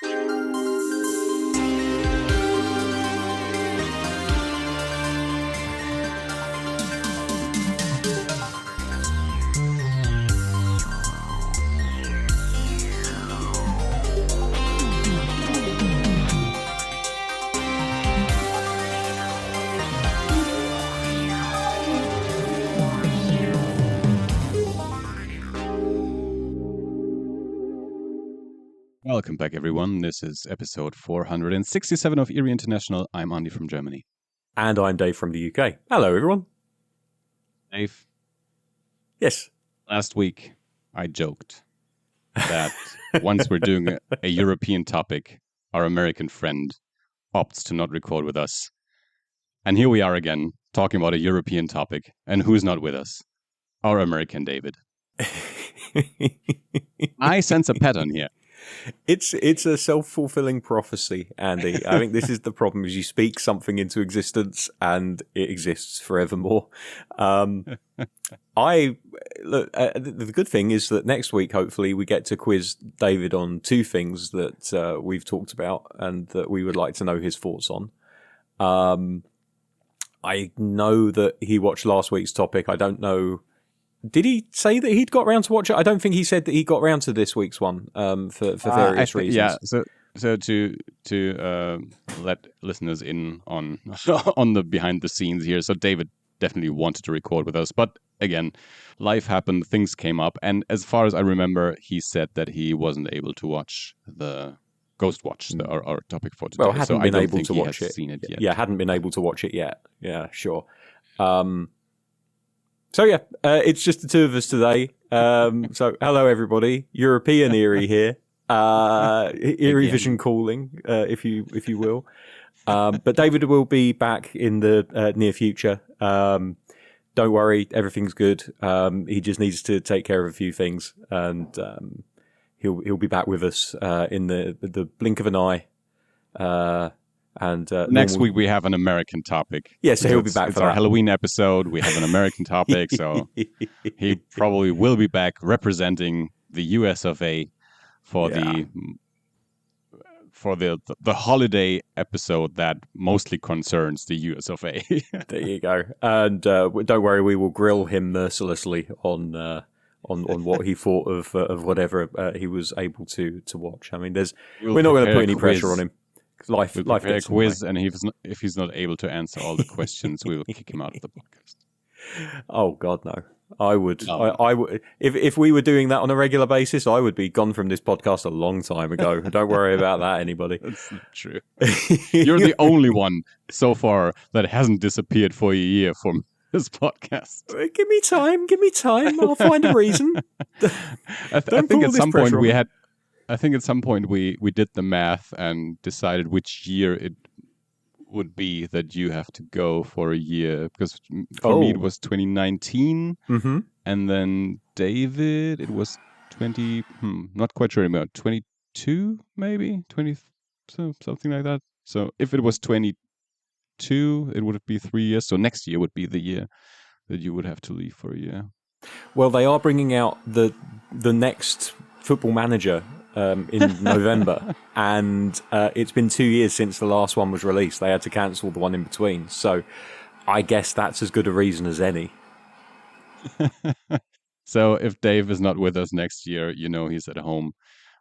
Welcome back, everyone. This is episode 467 of Eerie International. I'm Andi from Germany. And I'm Dave from the UK. Hello, everyone. Dave? Yes. Last week, I joked that once we're doing a European topic, our American friend opts to not record with us. And here we are again, talking about a European topic. And who's not with us? Our American David. I sense a pattern here. It's a self-fulfilling prophecy, Andy. I think this is the problem: is you speak something into existence and it exists forevermore. The good thing is that next week, hopefully, we get to quiz David on two things that we've talked about and that we would like to know his thoughts on. I know that he watched last week's topic. I don't know. Did he say that he'd got round to watch it? I don't think he said that he got round to this week's one for various reasons. Yeah, so to let listeners in on on the behind the scenes here. So David definitely wanted to record with us, but again, life happened, things came up, and as far as I remember, he said that he wasn't able to watch the Ghostwatch, our topic for today. Well, hadn't been able to watch it. Seen it yet. Yeah, hadn't been able to watch it yet. Yeah, sure. So yeah, it's just the two of us today. So hello everybody, European Eerie here, Eerie Vision calling, if you will. But David will be back in the near future. Don't worry, everything's good. He just needs to take care of a few things, and he'll be back with us in the blink of an eye. And next week we have an American topic. Yeah, so he'll be back for our that. Halloween episode. We have an American topic, so he probably will be back representing the US of A for the holiday episode that mostly concerns the US of A. There you go. And don't worry, we will grill him mercilessly on what he thought of whatever he was able to watch. I mean, we're not going to put any pressure on him. Life gets a quiz, and if he's not able to answer all the questions, we will kick him out of the podcast. Oh God, no! I would. No. I would. If we were doing that on a regular basis, I would be gone from this podcast a long time ago. Don't worry about that, anybody. That's not true. You're the only one so far that hasn't disappeared for a year from this podcast. Give me time. I'll find a reason. I think at some point we had. I think at some point we did the math and decided which year it would be that you have to go for a year. Because for me it was 2019. Mm-hmm. And then David, it was not quite sure about 22 maybe? 20, something like that. So if it was 22, it would be 3 years. So next year would be the year that you would have to leave for a year. Well, they are bringing out the next Football Manager in November, and it's been 2 years since the last one was released. They had to cancel the one in between, so I guess that's as good a reason as any. So if Dave is not with us next year, he's at home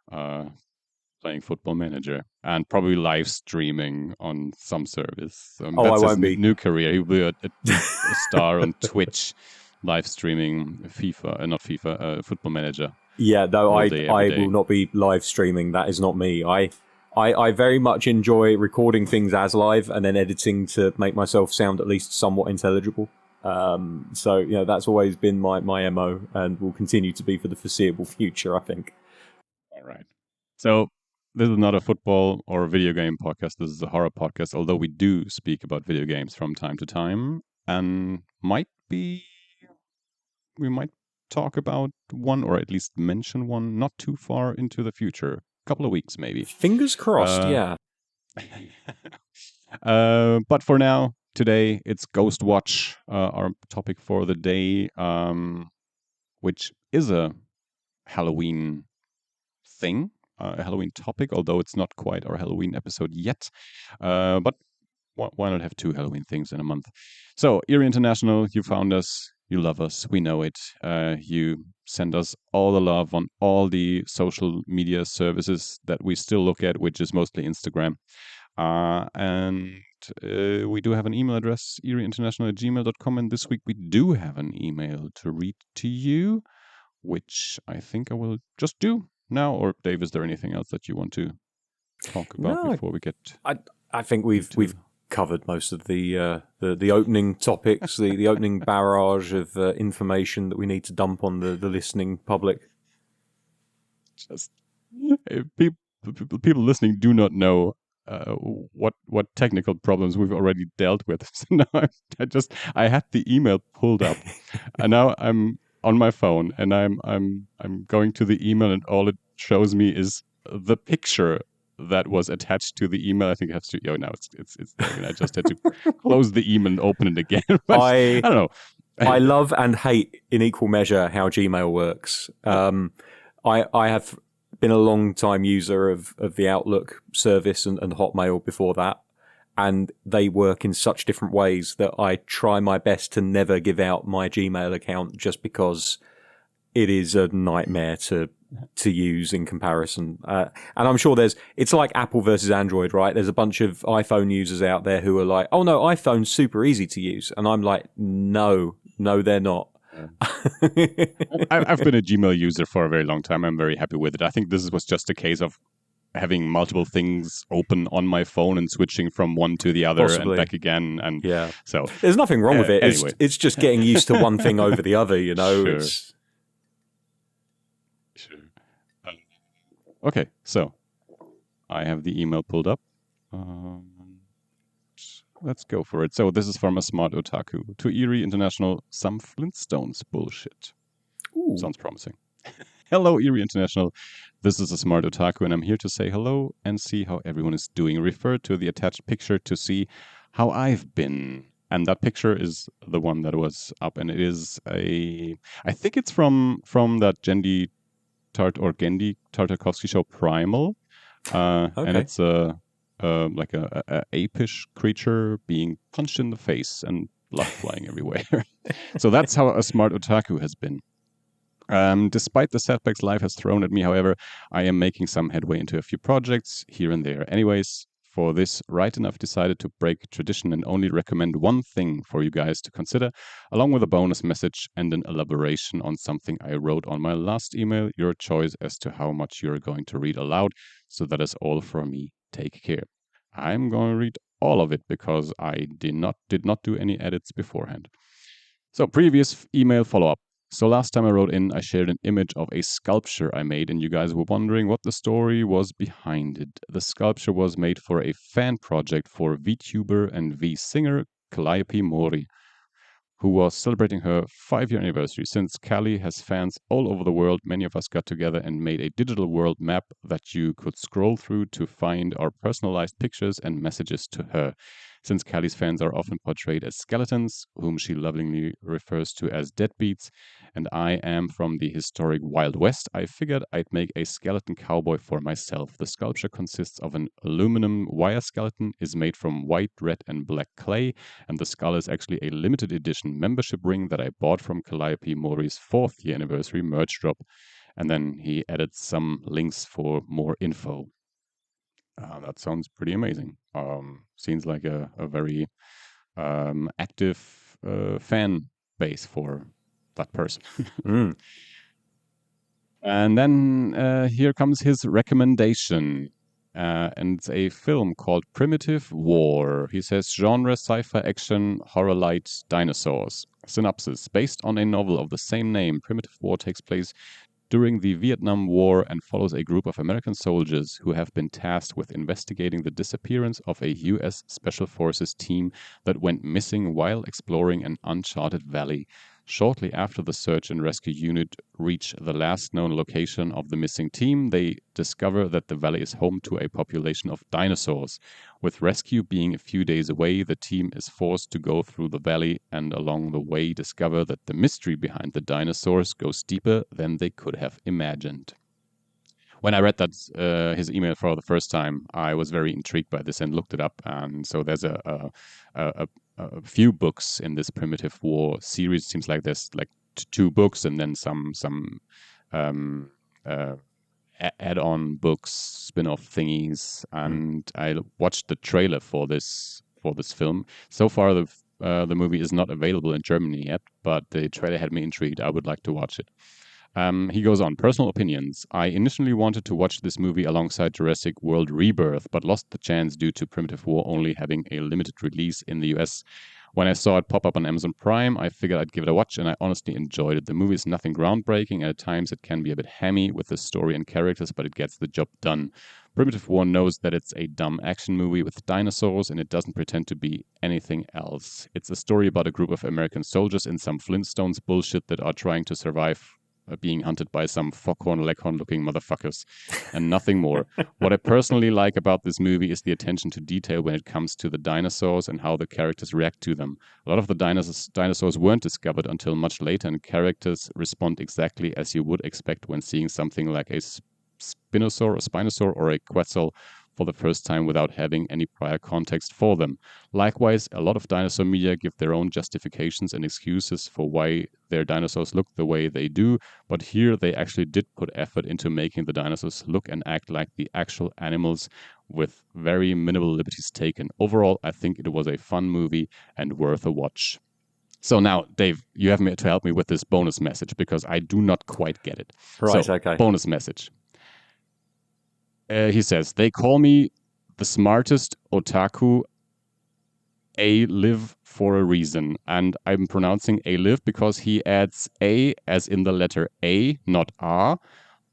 playing Football Manager and probably live streaming on some service. That's I won't be. New career. He'll be a star on Twitch, live streaming Football Manager. Yeah, no, I will not be live streaming. That is not me. I very much enjoy recording things as live and then editing to make myself sound at least somewhat intelligible. So, that's always been my MO and will continue to be for the foreseeable future, I think. All right. So this is not a football or a video game podcast. This is a horror podcast, although we do speak about video games from time to time, and we might talk about one, or at least mention one, not too far into the future. A couple of weeks, maybe. Fingers crossed, yeah. But for now, today, it's Ghostwatch, our topic for the day, which is a Halloween thing. a Halloween topic, although it's not quite our Halloween episode yet. But why not have 2 Halloween things in a month? So, Eerie International, you found us. You love us. We know it. You send us all the love on all the social media services that we still look at, which is mostly Instagram. And we do have an email address, eerieinternational@gmail.com. And this week we do have an email to read to you, which I think I will just do now. Or, Dave, is there anything else that you want to talk about before we get? I think we've covered most of the opening topics, the opening barrage of information that we need to dump on the listening public. Just people listening do not know what technical problems we've already dealt with. So now I had the email pulled up, and now I'm on my phone, and I'm going to the email, and all it shows me is the picture that was attached to the email. I think it has to. Now it's. I just had to close the email and open it again. But I don't know. I love and hate in equal measure how Gmail works. I have been a long time user of the Outlook service and Hotmail before that, and they work in such different ways that I try my best to never give out my Gmail account, just because it is a nightmare to use in comparison. And I'm sure it's like Apple versus Android, right? There's a bunch of iPhone users out there who are like, oh no, iPhone's super easy to use. And I'm like, no, they're not. I've been a Gmail user for a very long time. I'm very happy with it. I think this was just a case of having multiple things open on my phone and switching from one to the other and back again. And yeah, so there's nothing wrong with it. Anyway. It's just getting used to one thing over the other, you know. Sure. Okay, so I have the email pulled up. Let's go for it. So this is from a smart otaku. To Eerie International, some Flintstones bullshit. Ooh. Sounds promising. Hello, Eerie International. This is a smart otaku, and I'm here to say hello and see how everyone is doing. Refer to the attached picture to see how I've been. And that picture is the one that was up, and it is I think it's from that Gendy Tartakovsky show Primal. Okay. And it's like a apish creature being punched in the face and blood flying everywhere. So that's how a smart otaku has been. Despite the setbacks life has thrown at me, however, I am making some headway into a few projects here and there. Anyways, for this, Right Enough decided to break tradition and only recommend one thing for you guys to consider, along with a bonus message and an elaboration on something I wrote on my last email. Your choice as to how much you're going to read aloud. So that is all from me. Take care. I'm going to read all of it because I did not do any edits beforehand. So previous email follow-up. So last time I wrote in, I shared an image of a sculpture I made, and you guys were wondering what the story was behind it. The sculpture was made for a fan project for VTuber and V-singer Calliope Mori, who was celebrating her 5-year anniversary. Since Callie has fans all over the world, many of us got together and made a digital world map that you could scroll through to find our personalized pictures and messages to her. Since Callie's fans are often portrayed as skeletons, whom she lovingly refers to as deadbeats, and I am from the historic Wild West, I figured I'd make a skeleton cowboy for myself. The sculpture consists of an aluminum wire skeleton, is made from white, red, and black clay, and the skull is actually a limited edition membership ring that I bought from Calliope Mori's 4th year anniversary merch drop. And then he added some links for more info. That sounds pretty amazing. Seems like a very active fan base for that person. And then here comes his recommendation. And it's a film called Primitive War. He says genre, sci-fi, action, horror light, dinosaurs. Synopsis. Based on a novel of the same name, Primitive War takes place during the Vietnam War and follows a group of American soldiers who have been tasked with investigating the disappearance of a U.S. Special Forces team that went missing while exploring an uncharted valley. Shortly after the search and rescue unit reach the last known location of the missing team, they discover that the valley is home to a population of dinosaurs. With rescue being a few days away, the team is forced to go through the valley and along the way discover that the mystery behind the dinosaurs goes deeper than they could have imagined. when I read that his email for the first time, I was very intrigued by this and looked it up. And so there's a few books in this Primitive War series. It seems like there's like two books and then some um, uh, add-on books, spin-off thingies. And I watched the trailer for this film. So far, the movie is not available in Germany yet, but the trailer had me intrigued. I would like to watch it. He goes on, personal opinions. I initially wanted to watch this movie alongside Jurassic World Rebirth, but lost the chance due to Primitive War only having a limited release in the US. When I saw it pop up on Amazon Prime, I figured I'd give it a watch, and I honestly enjoyed it. The movie is nothing groundbreaking, and at times it can be a bit hammy with the story and characters, but it gets the job done. Primitive War knows that it's a dumb action movie with dinosaurs, and it doesn't pretend to be anything else. It's a story about a group of American soldiers in some Flintstones bullshit that are trying to survive being hunted by some Foghorn Leghorn looking motherfuckers and nothing more. What I personally like about this movie is the attention to detail when it comes to the dinosaurs and how the characters react to them. A lot of the dinosaurs weren't discovered until much later, and characters respond exactly as you would expect when seeing something like a Spinosaur or a Quetzal for the first time without having any prior context for them. Likewise, a lot of dinosaur media give their own justifications and excuses for why their dinosaurs look the way they do, but here they actually did put effort into making the dinosaurs look and act like the actual animals with very minimal liberties taken. Overall, I think it was a fun movie and worth a watch. So now, Dave, you have to help me with this bonus message because I do not quite get it. Right, so, okay. Bonus message. He says, they call me the smartest otaku live for a reason. And I'm pronouncing live because he adds A as in the letter A, not R.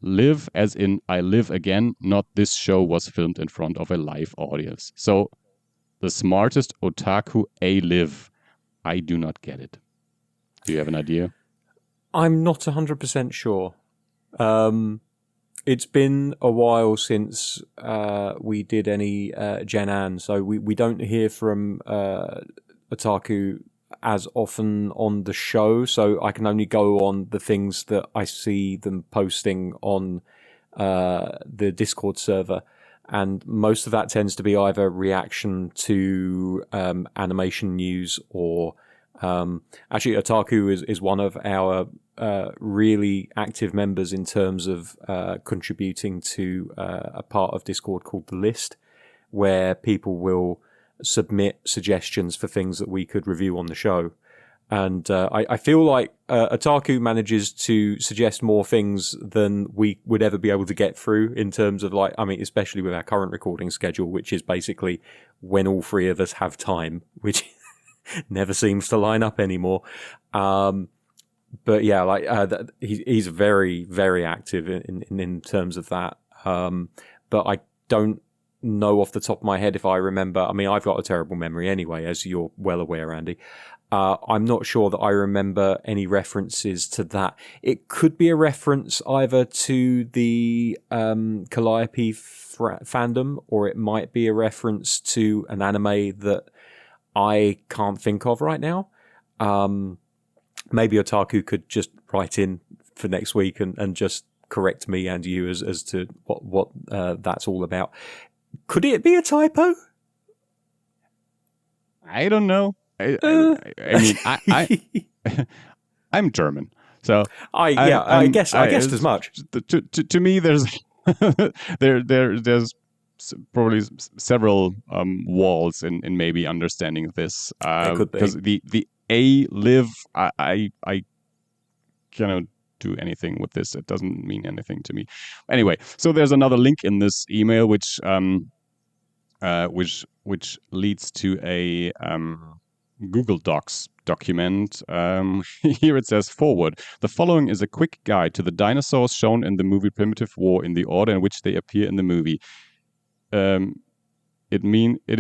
Live as in I live again, not this show was filmed in front of a live audience. So the smartest otaku live. I do not get it. Do you have an idea? I'm not 100% sure. It's been a while since we did any Gen An, so we don't hear from Otaku as often on the show, so I can only go on the things that I see them posting on the Discord server. And most of that tends to be either reaction to animation news or actually Otaku is one of our really active members in terms of contributing to a part of Discord called The List, where people will submit suggestions for things that we could review on the show. And I feel like Otaku manages to suggest more things than we would ever be able to get through in terms of especially with our current recording schedule, which is basically when all three of us have time, which never seems to line up anymore. But yeah, he's very, very active in terms of that. But I don't know off the top of my head if I remember. I mean, I've got a terrible memory anyway, as you're well aware, Andy. I'm not sure that I remember any references to that. It could be a reference either to the Calliope fandom, or it might be a reference to an anime that I can't think of right now. Maybe Otaku could just write in for next week and just correct me and you as to what that's all about. Could it be a typo? I don't know. I mean, I'm German, so I guessed as much. To me, there's there's probably several walls in maybe understanding this because the live I cannot do anything with this. It doesn't mean anything to me. Anyway, so there's another link in this email which leads to a Google Docs document. Here it says, forward. The following is a quick guide to the dinosaurs shown in the movie Primitive War in the order in which they appear in the movie. It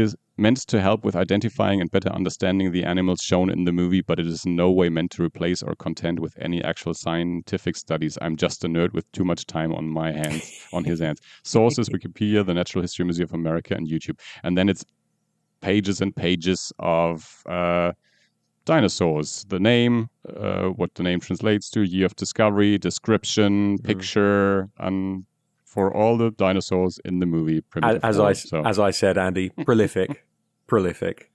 is meant to help with identifying and better understanding the animals shown in the movie, but it is in no way meant to replace or contend with any actual scientific studies. I'm just a nerd with too much time on his hands. Sources: Wikipedia, the Natural History Museum of America, and YouTube. And then it's pages and pages of dinosaurs. The name, what the name translates to, year of discovery, description, picture, and for all the dinosaurs in the movie Primitive Four. As I said, Andy, prolific. Thank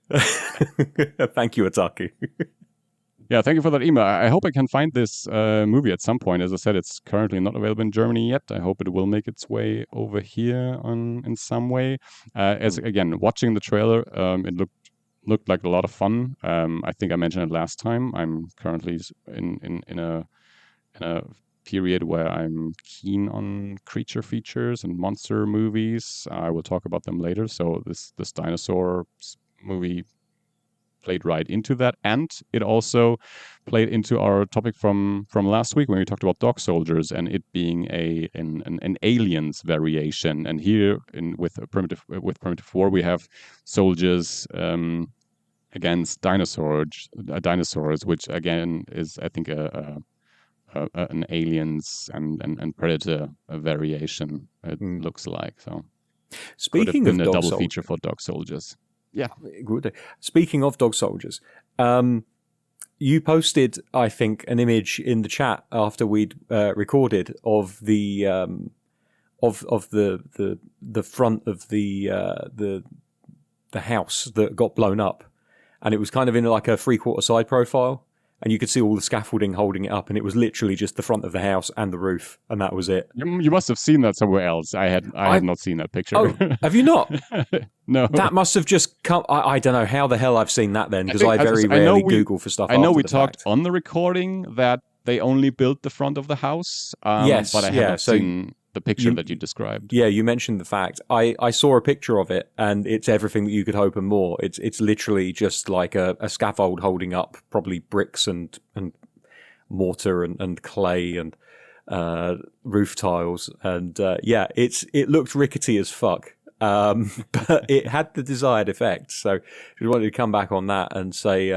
you, Otaku. Yeah, thank you for that email. I hope I can find this movie at some point. As I said, it's currently not available in Germany yet. I hope it will make its way over here in some way. As again, watching the trailer, it looked like a lot of fun. I think I mentioned it last time. I'm currently in a period where I'm keen on creature features and monster movies. I will talk about them later. So this dinosaur movie played right into that, and it also played into our topic from last week when we talked about dog soldiers and it being an aliens variation. And here with Primitive 4 we have soldiers against dinosaurs, which again is I think an aliens and predator variation. It looks like so. Speaking of a dog double soldiers, feature for dog soldiers. Yeah. Good. Speaking of dog soldiers, you posted, I think, an image in the chat after we'd recorded of the the front of the house that got blown up, and it was kind of in like a 3/4 side profile. And you could see all the scaffolding holding it up, and it was literally just the front of the house and the roof, and that was it. You must have seen that somewhere else. I had not seen that picture. Oh, have you not? No. That must have just come. I don't know how the hell I've seen that then, because I very rarely Google for stuff. I know we talked on the recording that they only built the front of the house. Yes, but I haven't seen the picture that you described. Yeah, you mentioned the fact. I saw a picture of it, and it's everything that you could hope and more. It's literally just like a scaffold holding up probably bricks and mortar and clay and roof tiles, and it looked rickety as fuck. But it had the desired effect. So just wanted to come back on that and say,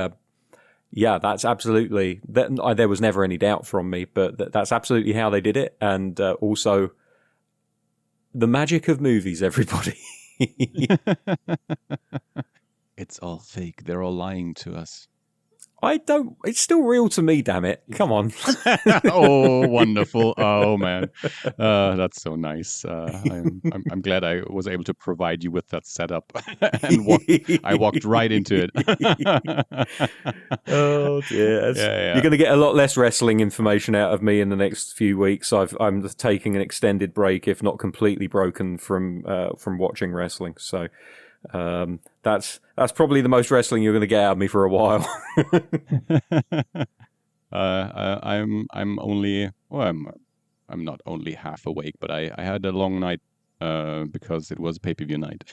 yeah, that's absolutely. There was never any doubt from me, but that's absolutely how they did it, and also the magic of movies, everybody. It's all fake. They're all lying to us. It's still real to me, damn it. Come on. Oh, wonderful. Oh, man. That's so nice. I'm glad I was able to provide you with that setup. And I walked right into it. Oh, dear. Yeah. You're going to get a lot less wrestling information out of me in the next few weeks. I'm taking an extended break, if not completely broken from watching wrestling. So that's probably the most wrestling you're going to get out of me for a while. I'm only I'm not only half awake, but I had a long night because it was pay-per-view night.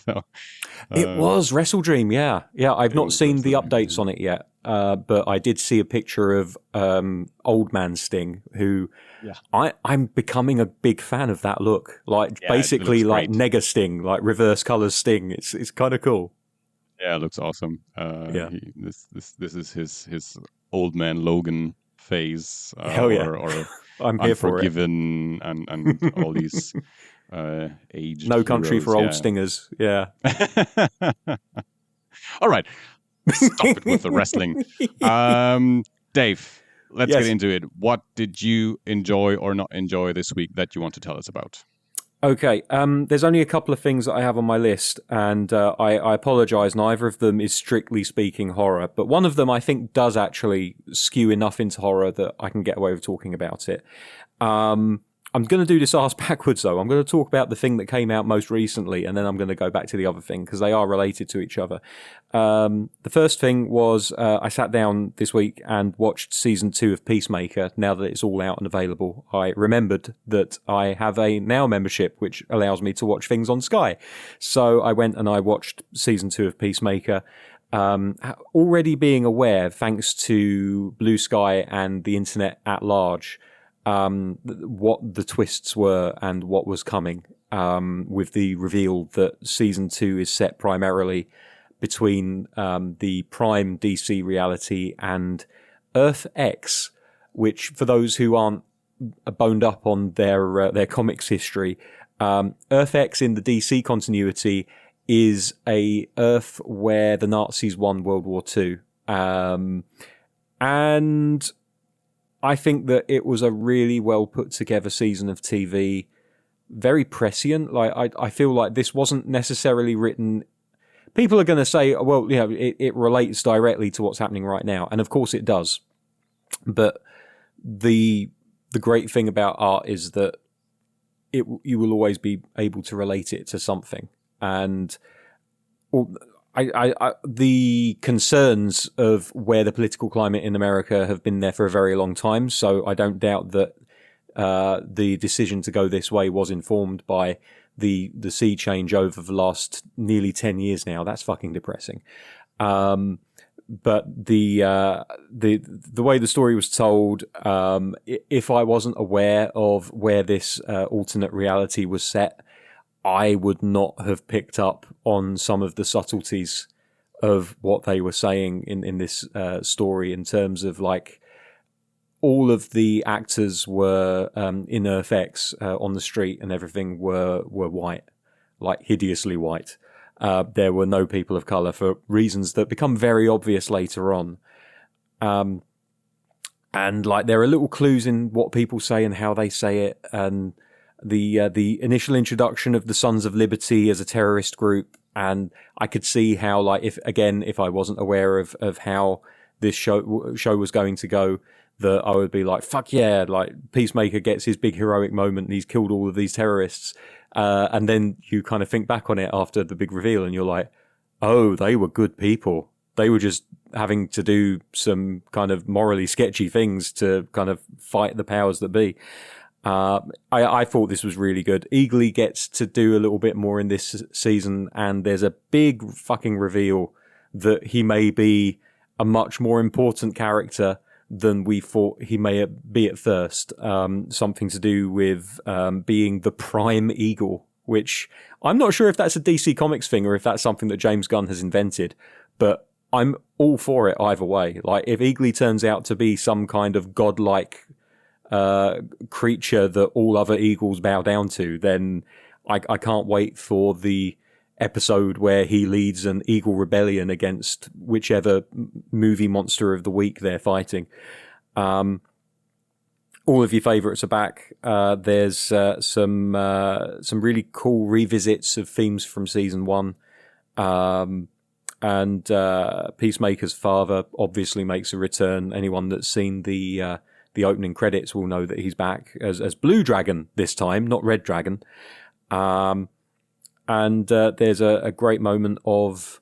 So it was Wrestle Dream, yeah. I've not seen the updates on it yet, but I did see a picture of Old Man Sting, who I'm becoming a big fan of that look. Like basically like Nega Sting, like reverse colors Sting. It's kind of cool. Yeah, it looks awesome. This is his old man Logan phase. Or I'm here for it. Unforgiven and all these aged No Country heroes. for Old Stingers. Yeah. All right. Stop it with the wrestling. Dave, let's get into it. What did you enjoy or not enjoy this week that you want to tell us about? Okay, there's only a couple of things that I have on my list, and I apologise, neither of them is strictly speaking horror, but one of them I think does actually skew enough into horror that I can get away with talking about it. I'm going to do this arse backwards, though. I'm going to talk about the thing that came out most recently, and then I'm going to go back to the other thing, because they are related to each other. The first thing was I sat down this week and watched season 2 of Peacemaker, now that it's all out and available. I remembered that I have a Now membership, which allows me to watch things on Sky. So I went and I watched season 2 of Peacemaker. Already being aware, thanks to Blue Sky and the internet at large, what the twists were and what was coming, with the reveal that season 2 is set primarily between the Prime DC reality and Earth X, which, for those who aren't boned up on their comics history, Earth X in the DC continuity is a Earth where the Nazis won World War II, and I think that it was a really well put together season of TV, very prescient. Like I feel like this wasn't necessarily written. People are going to say, well, it relates directly to what's happening right now, and of course it does. But the great thing about art is that you will always be able to relate it to something, and the concerns of where the political climate in America have been there for a very long time. So I don't doubt that the decision to go this way was informed by the sea change over the last nearly 10 years now. That's fucking depressing. But the way the story was told, if I wasn't aware of where this alternate reality was set, I would not have picked up on some of the subtleties of what they were saying in this story, in terms of like all of the actors were in effects on the street and everything were white, like hideously white. There were no people of color for reasons that become very obvious later on. And like there are little clues in what people say and how they say it, and the initial introduction of the Sons of Liberty as a terrorist group, and I could see how, like, if I wasn't aware of how this show was going to go, that I would be like, fuck yeah, like Peacemaker gets his big heroic moment and he's killed all of these terrorists, and then you kind of think back on it after the big reveal and you're like, oh, they were good people. They were just having to do some kind of morally sketchy things to kind of fight the powers that be. I thought this was really good. Eagly gets to do a little bit more in this season, and there's a big fucking reveal that he may be a much more important character than we thought he may be at first. Something to do with being the Prime Eagle, which I'm not sure if that's a DC Comics thing or if that's something that James Gunn has invented, but I'm all for it either way. Like, if Eagly turns out to be some kind of godlike creature that all other eagles bow down to, then I can't wait for the episode where he leads an eagle rebellion against whichever movie monster of the week they're fighting. All of your favourites are back. There's some really cool revisits of themes from season 1. And Peacemaker's father obviously makes a return. Anyone that's seen the opening credits will know that he's back as Blue Dragon this time, not Red Dragon. And there's a great moment of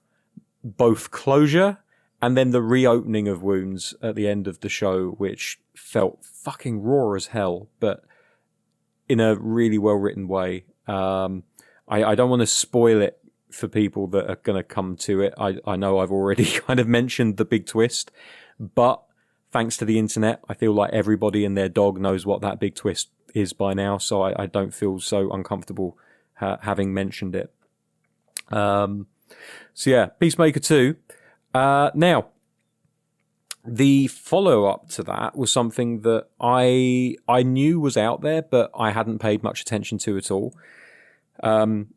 both closure and then the reopening of wounds at the end of the show, which felt fucking raw as hell, but in a really well-written way. I don't want to spoil it for people that are going to come to it. I know I've already kind of mentioned the big twist, but thanks to the internet, I feel like everybody and their dog knows what that big twist is by now, so I don't feel so uncomfortable having mentioned it. So yeah, Peacemaker 2. Now, the follow-up to that was something that I knew was out there, but I hadn't paid much attention to at all. And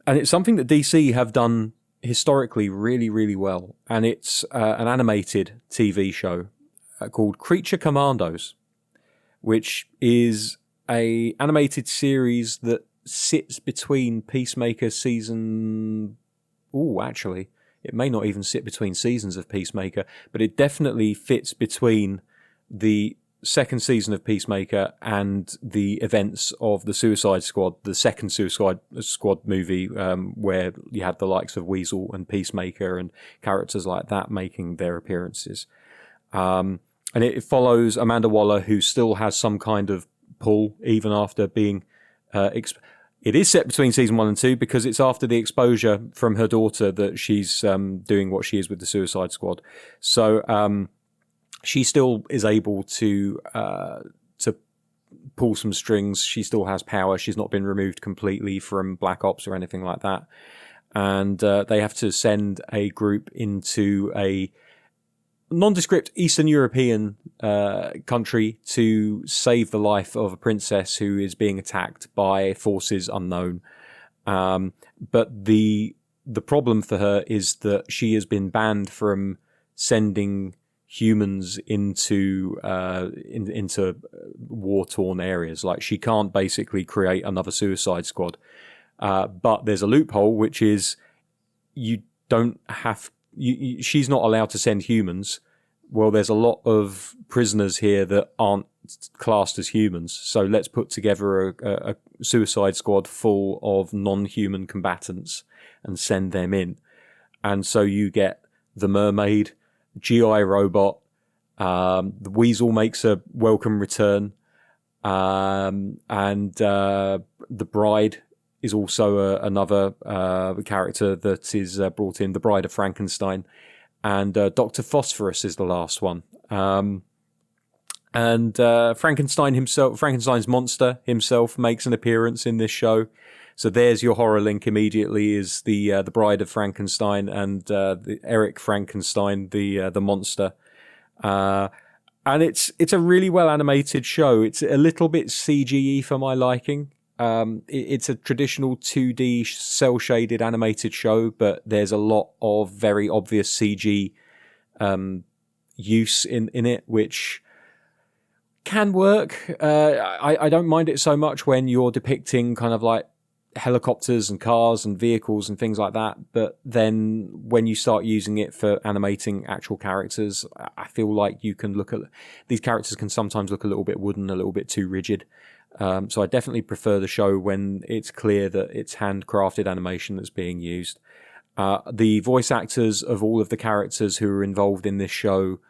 it's something that DC have done historically really, really well. And it's an animated TV show called Creature Commandos, which is a animated series that sits between Peacemaker season... actually, it may not even sit between seasons of Peacemaker, but it definitely fits between the second season of Peacemaker and the events of the Suicide Squad, the second Suicide Squad movie, where you had the likes of Weasel and Peacemaker and characters like that making their appearances. And it follows Amanda Waller, who still has some kind of pull even after being... It is set between season 1 and 2 because it's after the exposure from her daughter that she's doing what she is with the Suicide Squad. So she still is able to pull some strings. She still has power. She's not been removed completely from Black Ops or anything like that. And they have to send a group into a nondescript Eastern European country to save the life of a princess who is being attacked by forces unknown. But the problem for her is that she has been banned from sending humans into war-torn areas. Like, she can't basically create another Suicide Squad. But there's a loophole, which is you don't have... she's not allowed to send humans. Well, there's a lot of prisoners here that aren't classed as humans. So let's put together a Suicide Squad full of non-human combatants and send them in. And so you get the Mermaid, GI Robot, the Weasel makes a welcome return, and the Bride is also another character that is brought in, the Bride of Frankenstein, and Dr. Phosphorus is the last one. And Frankenstein's monster himself makes an appearance in this show. So there's your horror link immediately, is the Bride of Frankenstein and the Eric Frankenstein, the monster. And it's a really well animated show. It's a little bit CGE for my liking. It's a traditional 2D cel shaded animated show, but there's a lot of very obvious CG use in it, which can work. I don't mind it so much when you're depicting kind of like helicopters and cars and vehicles and things like that, but then when you start using it for animating actual characters, I feel like you can look at these characters can sometimes look a little bit wooden, a little bit too rigid. So I definitely prefer the show when it's clear that it's handcrafted animation that's being used. The voice actors of all of the characters who are involved in this show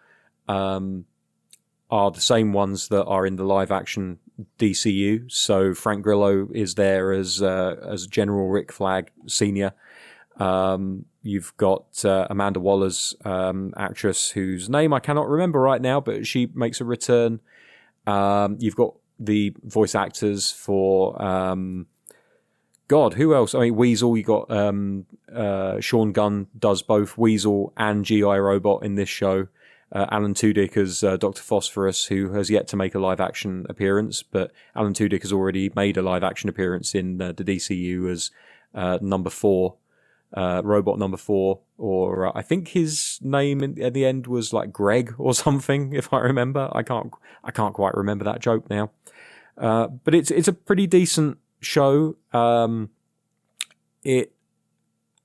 are the same ones that are in the live action DCU. So Frank Grillo is there as General Rick Flag Sr. You've got Amanda Waller's actress, whose name I cannot remember right now, but she makes a return. You've got the voice actors for God, who else? I mean, Weasel. You got Sean Gunn does both Weasel and GI Robot in this show. Alan Tudyk as Dr. Phosphorus, who has yet to make a live-action appearance, but Alan Tudyk has already made a live-action appearance in the DCU as number 4, Robot number 4, or I think his name at the end was like Greg or something, if I remember. I can't quite remember that joke now. But it's a pretty decent show. It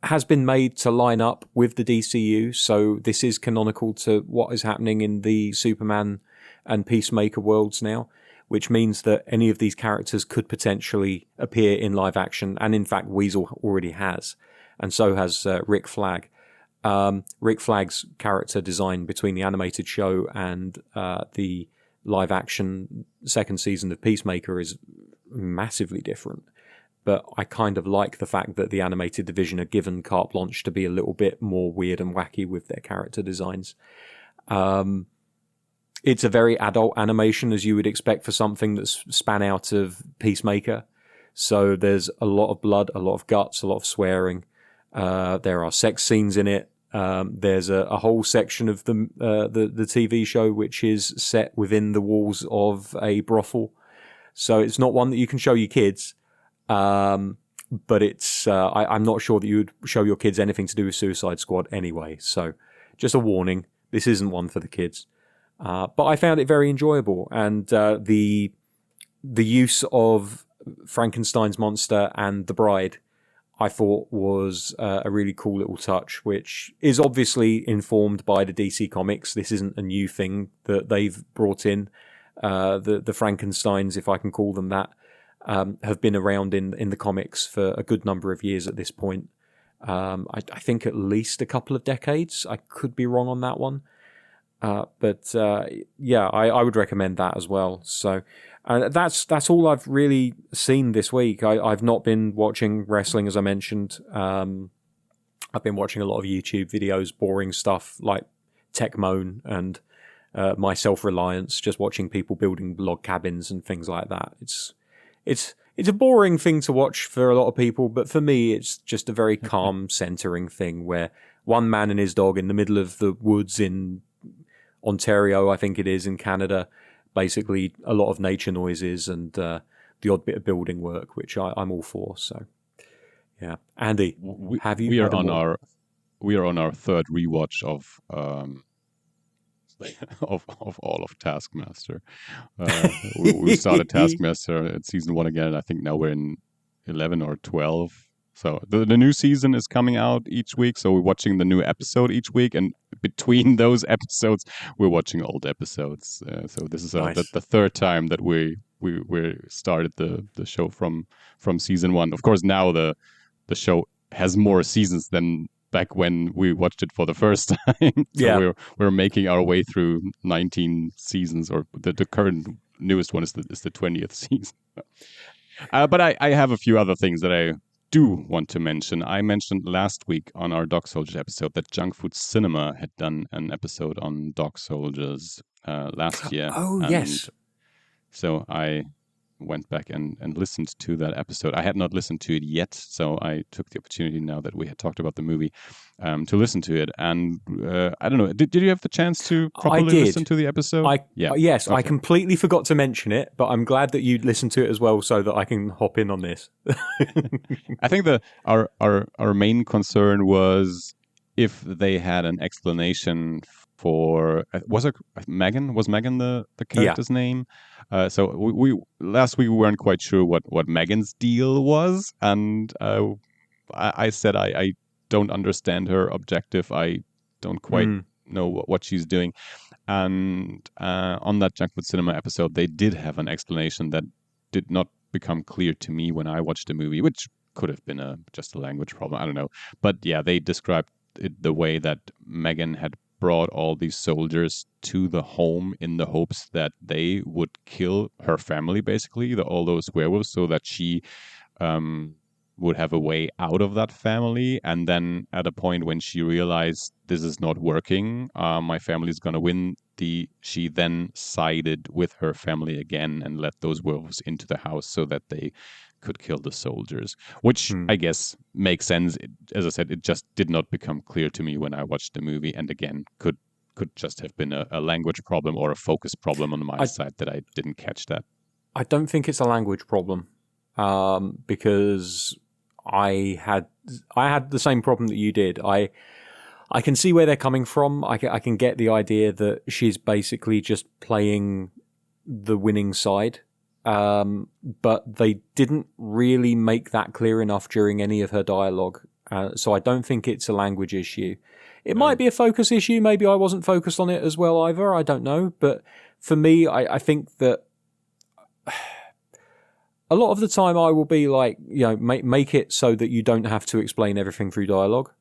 has been made to line up with the DCU, so this is canonical to what is happening in the Superman and Peacemaker worlds now, which means that any of these characters could potentially appear in live action, and in fact Weasel already has, and so has Rick Flag. Rick Flag's character design between the animated show and the live action second season of Peacemaker is massively different. But I kind of like the fact that the animated division are given carte blanche to be a little bit more weird and wacky with their character designs. It's a very adult animation, as you would expect for something that's span out of Peacemaker. So there's a lot of blood, a lot of guts, a lot of swearing. There are sex scenes in it. There's a whole section of the TV show which is set within the walls of a brothel. So it's not one that you can show your kids. But it's I'm not sure that you would show your kids anything to do with Suicide Squad anyway. So just a warning, this isn't one for the kids. But I found it very enjoyable, and the use of Frankenstein's monster and the Bride, I thought was a really cool little touch, which is obviously informed by the DC Comics. This isn't a new thing that they've brought in. The Frankensteins, if I can call them that, have been around in the comics for a good number of years at this point. I think at least a couple of decades. I could be wrong on that one. But I would recommend that as well. So that's all I've really seen this week. I've not been watching wrestling, as I mentioned. I've been watching a lot of YouTube videos, boring stuff like Tech Moan and My Self-Reliance, just watching people building log cabins and things like that. It's a boring thing to watch for a lot of people, but for me, it's just a very calm, centering thing where one man and his dog in the middle of the woods in Ontario, I think it is, in Canada, basically a lot of nature noises and the odd bit of building work, which I'm all for. So, yeah, Andy, we are on our third rewatch of of all of Taskmaster. We started Taskmaster at season 1 again. I think now we're in 11 or 12. So the new season is coming out each week. So we're watching the new episode each week, and between those episodes, we're watching old episodes. So this is Nice. the third time that we started the show from season 1. Of course, now the show has more seasons than back when we watched it for the first time. So we're making our way through 19 seasons, or the current newest one is the 20th season. But I have a few other things that I do want to mention. I mentioned last week on our Dog Soldiers episode that Junkfood Cinema had done an episode on dog soldiers last year. Oh, yes. So I went back and listened to that episode. I had not listened to it yet, so I took the opportunity now that we had talked about the movie to listen to it. And I don't know, did you have the chance to properly listen to the episode? Yes, okay. I completely forgot to mention it, but I'm glad that you listened to it as well so that I can hop in on this. I think our main concern was if they had an explanation for was Megan the character's name? So we last week we weren't quite sure what Megan's deal was, and I said I don't understand her objective. I don't quite know what she's doing. And on that Junkfood Cinema episode, they did have an explanation that did not become clear to me when I watched the movie, which could have been just a language problem. I don't know. But yeah, they described it the way that Megan had brought all these soldiers to the home in the hopes that they would kill her family, basically, all those werewolves, so that she would have a way out of that family. And then at a point when she realized this is not working, my family's going to win, she then sided with her family again and let those werewolves into the house so that they could kill the soldiers, which I guess makes sense. As I said, it just did not become clear to me when I watched the movie, and again, could just have been a language problem or a focus problem on my side that I didn't catch that. I don't think it's a language problem, because I had the same problem that you did. I can see where they're coming from. I can get the idea that she's basically just playing the winning side. But they didn't really make that clear enough during any of her dialogue. So I don't think it's a language issue. It might be a focus issue. Maybe I wasn't focused on it as well either. I don't know. But for me, I think that a lot of the time I will be like, make it so that you don't have to explain everything through dialogue.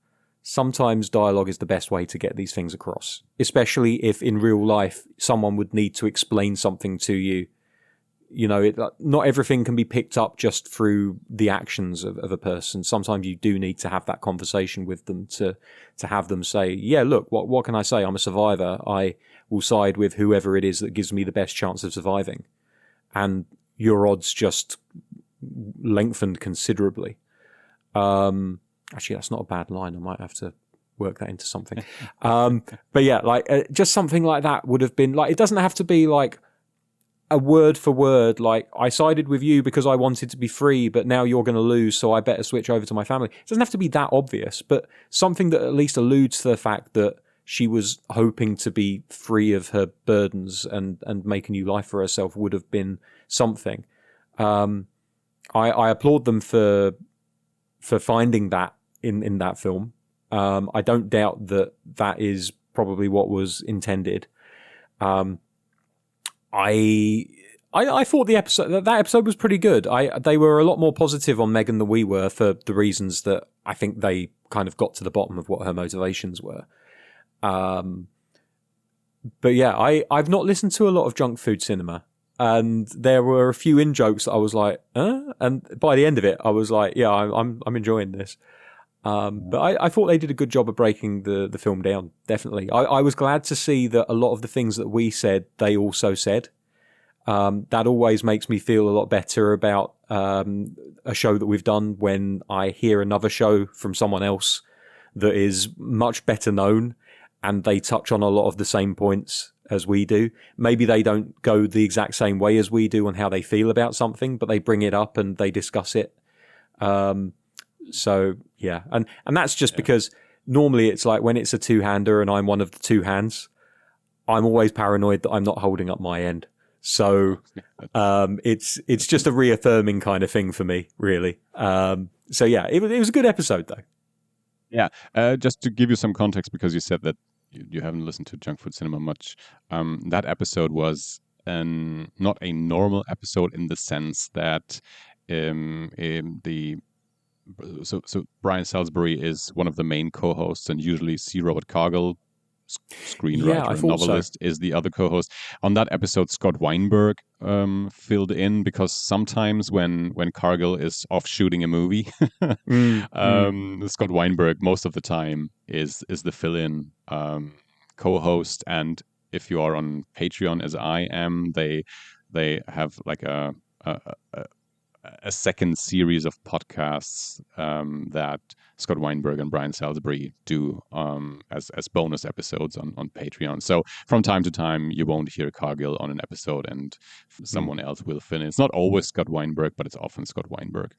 Sometimes dialogue is the best way to get these things across, especially if in real life someone would need to explain something to you. Not everything can be picked up just through the actions of a person. Sometimes you do need to have that conversation with them to have them say, yeah, look, what can I say? I'm a survivor. I will side with whoever it is that gives me the best chance of surviving. And your odds just lengthened considerably. Actually, that's not a bad line. I might have to work that into something. But yeah, just something like that would have been it doesn't have to be a word for word, I sided with you because I wanted to be free, but now you're going to lose, so I better switch over to my family. It doesn't have to be that obvious, but something that at least alludes to the fact that she was hoping to be free of her burdens and make a new life for herself would have been something. I applaud them for finding that in that film. I don't doubt that is probably what was intended. I thought that episode was pretty good. They were a lot more positive on Megan than we were for the reasons that I think they kind of got to the bottom of what her motivations were. But yeah, I've not listened to a lot of Junkfood Cinema, and there were a few in-jokes that I was like, and by the end of it, I was like, yeah, I'm enjoying this. But I thought they did a good job of breaking the film down, definitely. I was glad to see that a lot of the things that we said, they also said. That always makes me feel a lot better about a show that we've done when I hear another show from someone else that is much better known and they touch on a lot of the same points as we do. Maybe they don't go the exact same way as we do on how they feel about something, but they bring it up and they discuss it. So yeah, and that's just because normally it's like when it's a two-hander and I'm one of the two hands, I'm always paranoid that I'm not holding up my end. So it's just a reaffirming kind of thing for me, really. So yeah, it was a good episode though. Yeah, just to give you some context, because you said that you haven't listened to Junk Food Cinema much. That episode was not a normal episode in the sense that the so Brian Salisbury is one of the main co-hosts, and usually C. Robert Cargill, screenwriter and novelist, is the other co-host. On that episode, Scott Weinberg filled in, because sometimes when Cargill is off shooting a movie, Scott Weinberg most of the time is the fill-in co-host. And if you are on Patreon, as I am, they have like a second series of podcasts that Scott Weinberg and Brian Salisbury do as bonus episodes on Patreon. So from time to time, you won't hear Cargill on an episode, and someone else will fill in. It's not always Scott Weinberg, but it's often Scott Weinberg.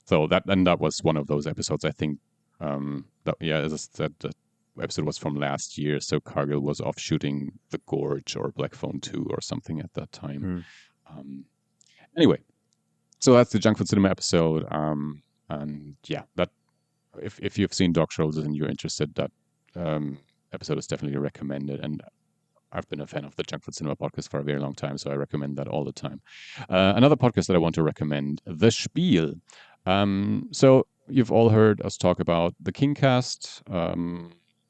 So that was one of those episodes. I think as I said, the episode was from last year. So Cargill was off shooting The Gorge or Black Phone 2 or something at that time. Anyway. So that's the Junk Food Cinema episode, and yeah, that if you've seen Dog Shoulders and you're interested, that episode is definitely recommended. And I've been a fan of the Junk Food Cinema podcast for a very long time, so I recommend that all the time. Another podcast that I want to recommend, The Spiel. So you've all heard us talk about the Kingcast,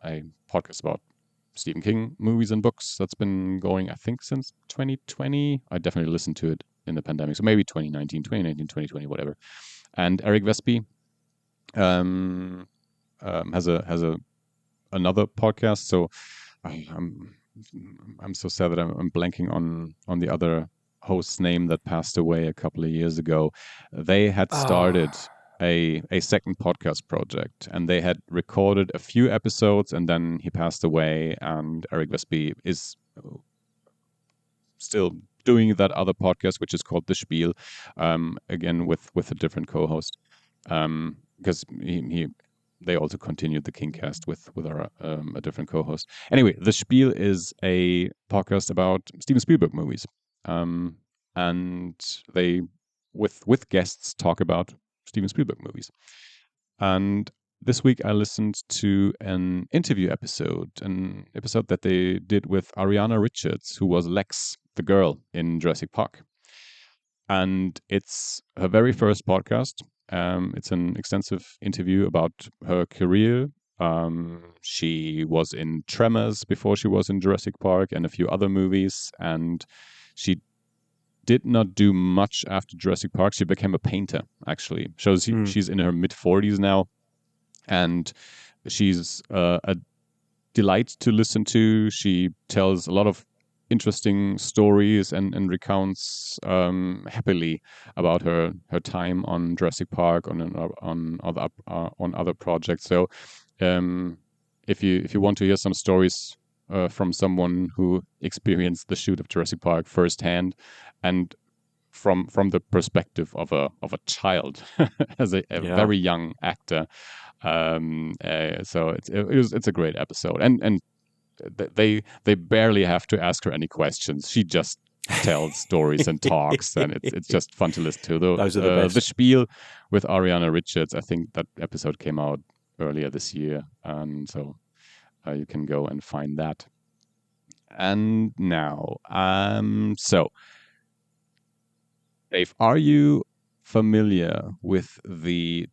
a podcast about Stephen King movies and books that's been going, I think, since 2020. I definitely listened to it in the pandemic, so maybe 2019, 2020, whatever. And Eric Vespi has another podcast. So I'm so sad that I'm blanking on the other host's name that passed away a couple of years ago. They had started a second podcast project, and they had recorded a few episodes, and then he passed away, and Eric Vespi is still doing that other podcast, which is called The Spiel, again with a different co-host, because they also continued the Kingcast with our a different co-host. Anyway, The Spiel is a podcast about Steven Spielberg movies, and they with guests talk about Steven Spielberg movies. And this week I listened to an interview episode, that they did with Ariana Richards, who was Lex, the girl in Jurassic Park. And it's her very first podcast. It's an extensive interview about her career. She was in Tremors before she was in Jurassic Park and a few other movies. And she did not do much after Jurassic Park. She became a painter, actually. She's in her mid-40s now. And she's a delight to listen to. She tells a lot of interesting stories and recounts happily about her time on Jurassic Park, on other projects. So if you want to hear some stories from someone who experienced the shoot of Jurassic Park firsthand, and from the perspective of a child as a very young actor, so it's a great episode, and they barely have to ask her any questions. She just tells stories and talks, and it's just fun to listen to. Those are the best. The Spiel with Ariana Richards, I think that episode came out earlier this year, and so you can go and find that. And now, so Dave, are you familiar with the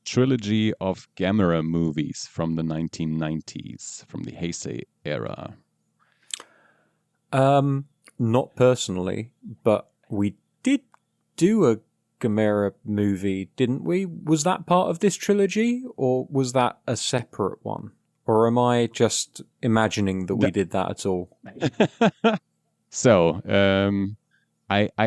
trilogy of Gamera movies from the 1990s, from the Heisei era? Not personally, but we did do a Gamera movie, didn't we? Was that part of this trilogy, or was that a separate one? Or am I just imagining that we did that at all? So, I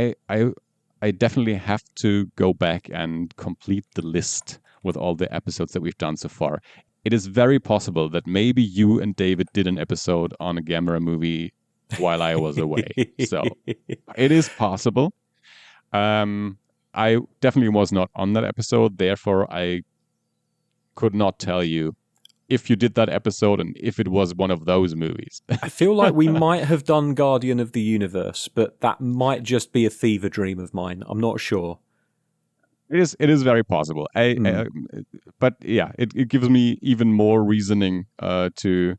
definitely have to go back and complete the list with all the episodes that we've done so far. It is very possible that maybe you and David did an episode on a Gamera movie while I was away. So it is possible. I definitely was not on that episode. Therefore, I could not tell you if you did that episode and if it was one of those movies. I feel like we might have done Guardian of the Universe, but that might just be a fever dream of mine. I'm not sure. It is very possible. But yeah, it gives me even more reasoning to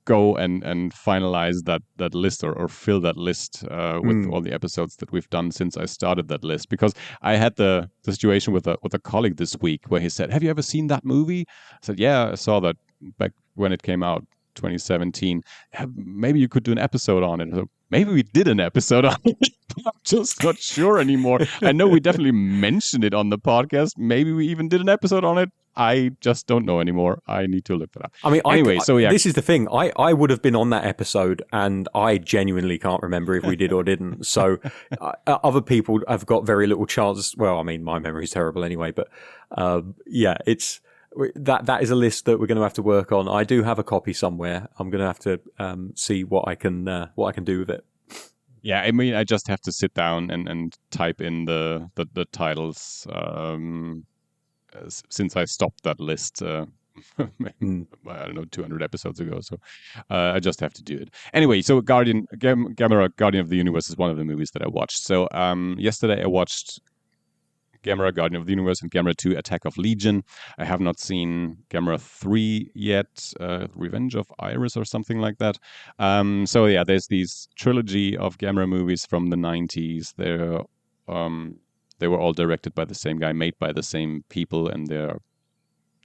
go and finalize that list or fill that list with all the episodes that we've done since I started that list. Because I had the situation with a colleague this week where he said, "Have you ever seen that movie?" I said, "Yeah, I saw that back when it came out, 2017. Maybe you could do an episode on it." So maybe we did an episode on it. I'm just not sure anymore. I know we definitely mentioned it on the podcast. Maybe we even did an episode on it. I just don't know anymore. I need to look that up. I mean, anyway, so yeah. This is the thing. I would have been on that episode, and I genuinely can't remember if we did or didn't. So other people have got very little chance. Well, I mean, my memory is terrible anyway. But yeah, it's that is a list that we're going to have to work on. I do have a copy somewhere. I'm going to have to see what I can do with it. Yeah, I mean, I just have to sit down and type in the titles since I stopped that list. I don't know, 200 episodes ago. So I just have to do it. Anyway, so Gamera, Guardian of the Universe is one of the movies that I watched. So yesterday I watched Gamera, Guardian of the Universe, and Gamera 2, Attack of Legion. I have not seen Gamera 3 yet, Revenge of Iris or something like that. So yeah, there's these trilogy of Gamera movies from the 90s. They were all directed by the same guy, made by the same people, and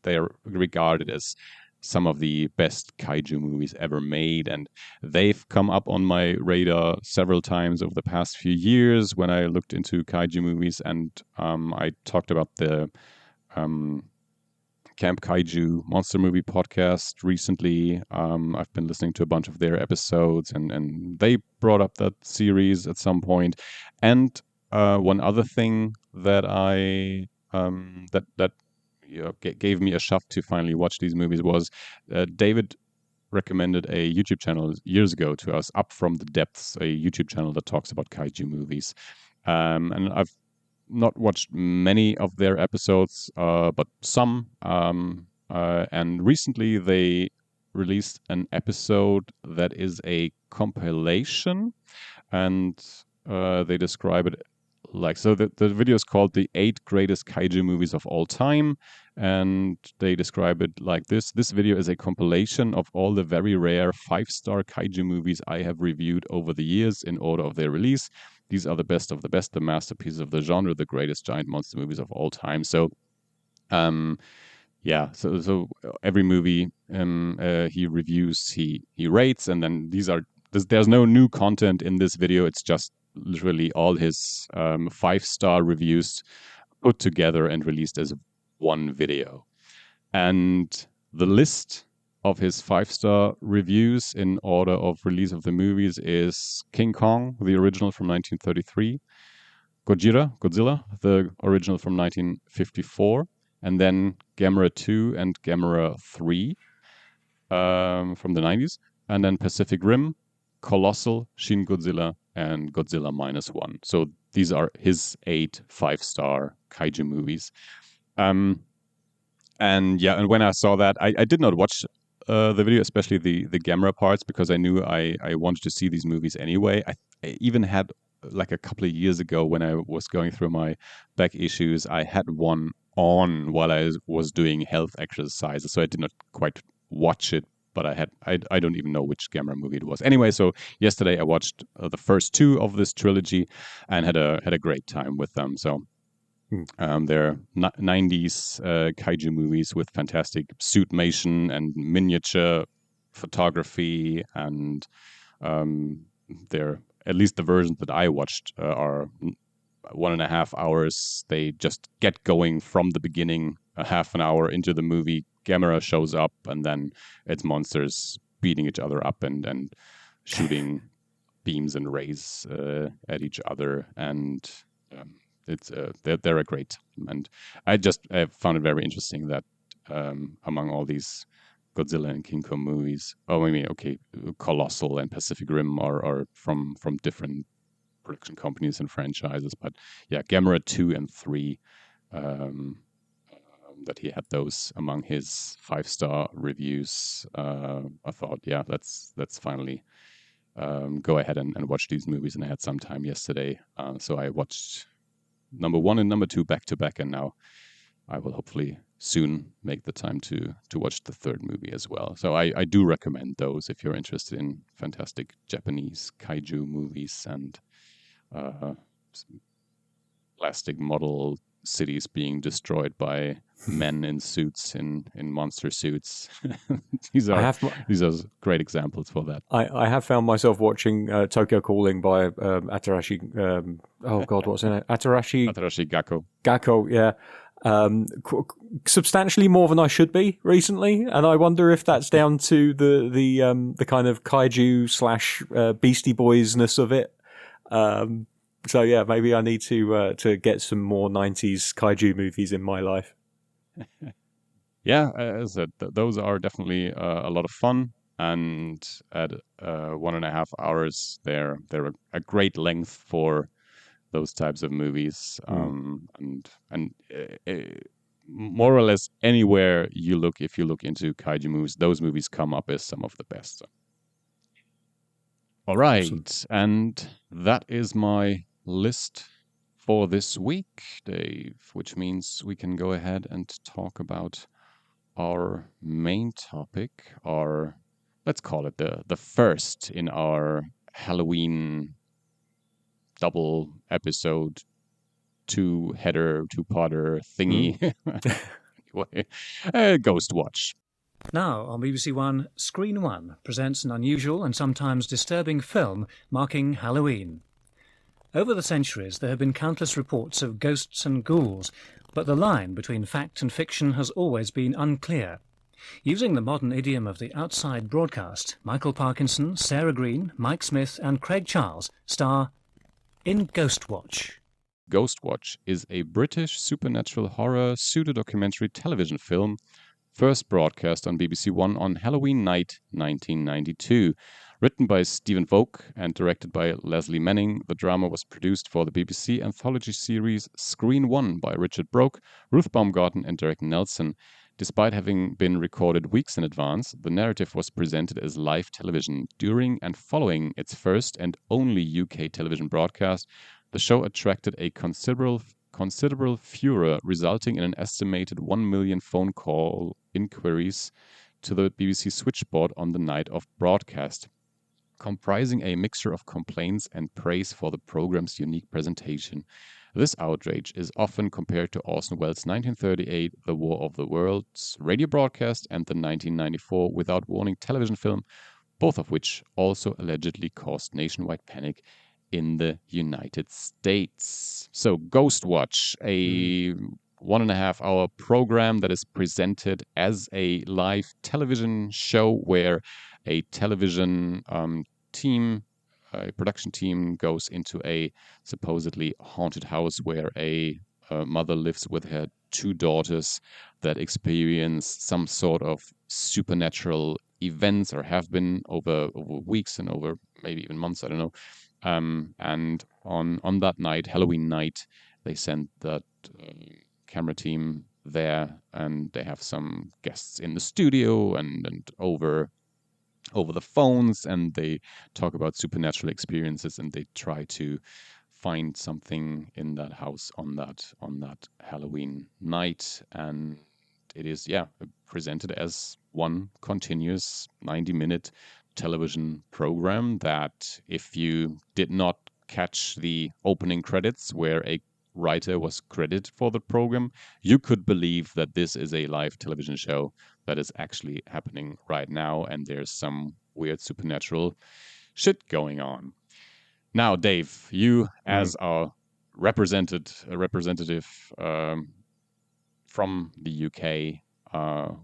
they are regarded as some of the best kaiju movies ever made, and they've come up on my radar several times over the past few years when I looked into kaiju movies, and I talked about the Camp Kaiju Monster Movie podcast recently. I've been listening to a bunch of their episodes, and they brought up that series at some point. And one other thing that I that gave me a shove to finally watch these movies was David recommended a YouTube channel years ago to us, Up From the Depths, a YouTube channel that talks about kaiju movies. And I've not watched many of their episodes, but some. And recently they released an episode that is a compilation, and they describe it like, so the video is called The 8 Greatest Kaiju Movies of All Time, and they describe it like this. This video is a compilation of all the very rare 5-star kaiju movies I have reviewed over the years in order of their release. These are the best of the best, the masterpieces of the genre, the greatest giant monster movies of all time. So, yeah, so every movie he reviews, he rates, and then there's no new content in this video. It's just literally all his 5-star reviews put together and released as one video. And the list of his 5-star reviews in order of release of the movies is King Kong, the original from 1933, Godzilla, the original from 1954, and then Gamera 2 and Gamera 3 from the 90s, and then Pacific Rim, Colossal, Shin Godzilla, and Godzilla -1. So these are his 8 5-star kaiju movies. And yeah, and when I saw that, I did not watch the video, especially the Gamera parts, because I knew I wanted to see these movies anyway. I even had, like a couple of years ago when I was going through my back issues, I had one on while I was doing health exercises, so I did not quite watch it, but I don't even know which Gamera movie it was. Anyway, so yesterday I watched the first 2 of this trilogy and had a great time with them. So they're 90s kaiju movies with fantastic suitmation and miniature photography, and they're, at least the versions that I watched, are 1.5 hours. They just get going from the beginning. A half an hour into the movie, Gamera shows up, and then it's monsters beating each other up and shooting beams and rays at each other, and it's they're a great time. And I found it very interesting that among all these Godzilla and King Kong movies, Colossal and Pacific Rim are from different production companies and franchises, but yeah, Gamera 2 and 3 that he had those among his 5-star reviews. I thought, yeah, let's finally go ahead and watch these movies. And I had some time yesterday, so I watched number 1 and number 2 back to back, and now I will hopefully soon make the time to watch the third movie as well. So I do recommend those if you're interested in fantastic Japanese kaiju movies and plastic model cities being destroyed by men in suits in monster suits. these are great examples for that. I have found myself watching Tokyo Calling by Atarashi. Oh God, what's in it? Atarashi Gakko. Gakko, yeah. Substantially more than I should be recently, and I wonder if that's down to the kind of kaiju / Beastie Boys-ness of it. So yeah, maybe I need to get some more 90s kaiju movies in my life. Yeah, as I said, those are definitely a lot of fun, and at 1.5 hours, they're a great length for those types of movies. And more or less anywhere you look, if you look into kaiju movies, those movies come up as some of the best. All right, awesome. And that is my list for this week, Dave, which means we can go ahead and talk about our main topic, let's call it the first in our Halloween double episode, two-parter thingy. Anyway, Ghostwatch. Now on BBC One, Screen One presents an unusual and sometimes disturbing film marking Halloween. Over the centuries, there have been countless reports of ghosts and ghouls, but the line between fact and fiction has always been unclear. Using the modern idiom of the outside broadcast, Michael Parkinson, Sarah Green, Mike Smith and Craig Charles star in Ghostwatch. Ghostwatch is a British supernatural horror pseudo-documentary television film first broadcast on BBC One on Halloween night 1992. Written by Stephen Volk and directed by Leslie Manning, the drama was produced for the BBC anthology series Screen One by Richard Broke, Ruth Baumgarten and Derek Nelson. Despite having been recorded weeks in advance, the narrative was presented as live television. During and following its first and only UK television broadcast, the show attracted a considerable furor, resulting in an estimated 1 million phone call inquiries to the BBC switchboard on the night of broadcast, comprising a mixture of complaints and praise for the program's unique presentation. This outrage is often compared to Orson Welles' 1938 The War of the Worlds radio broadcast and the 1994 Without Warning television film, both of which also allegedly caused nationwide panic in the United States. So Ghostwatch, a 1.5 hour program that is presented as a live television show where a television a production team goes into a supposedly haunted house where a mother lives with her 2 daughters that experience some sort of supernatural events, or have been over weeks and over maybe even months, I don't know. And on that night, Halloween night, they send that camera team there, and they have some guests in the studio and over the phones, and they talk about supernatural experiences, and they try to find something in that house on that Halloween night. And it is presented as one continuous 90-minute television program that, if you did not catch the opening credits where a writer was credited for the program, you could believe that this is a live television show that is actually happening right now, and there's some weird supernatural shit going on. Now, Dave, you as our representative from the UK,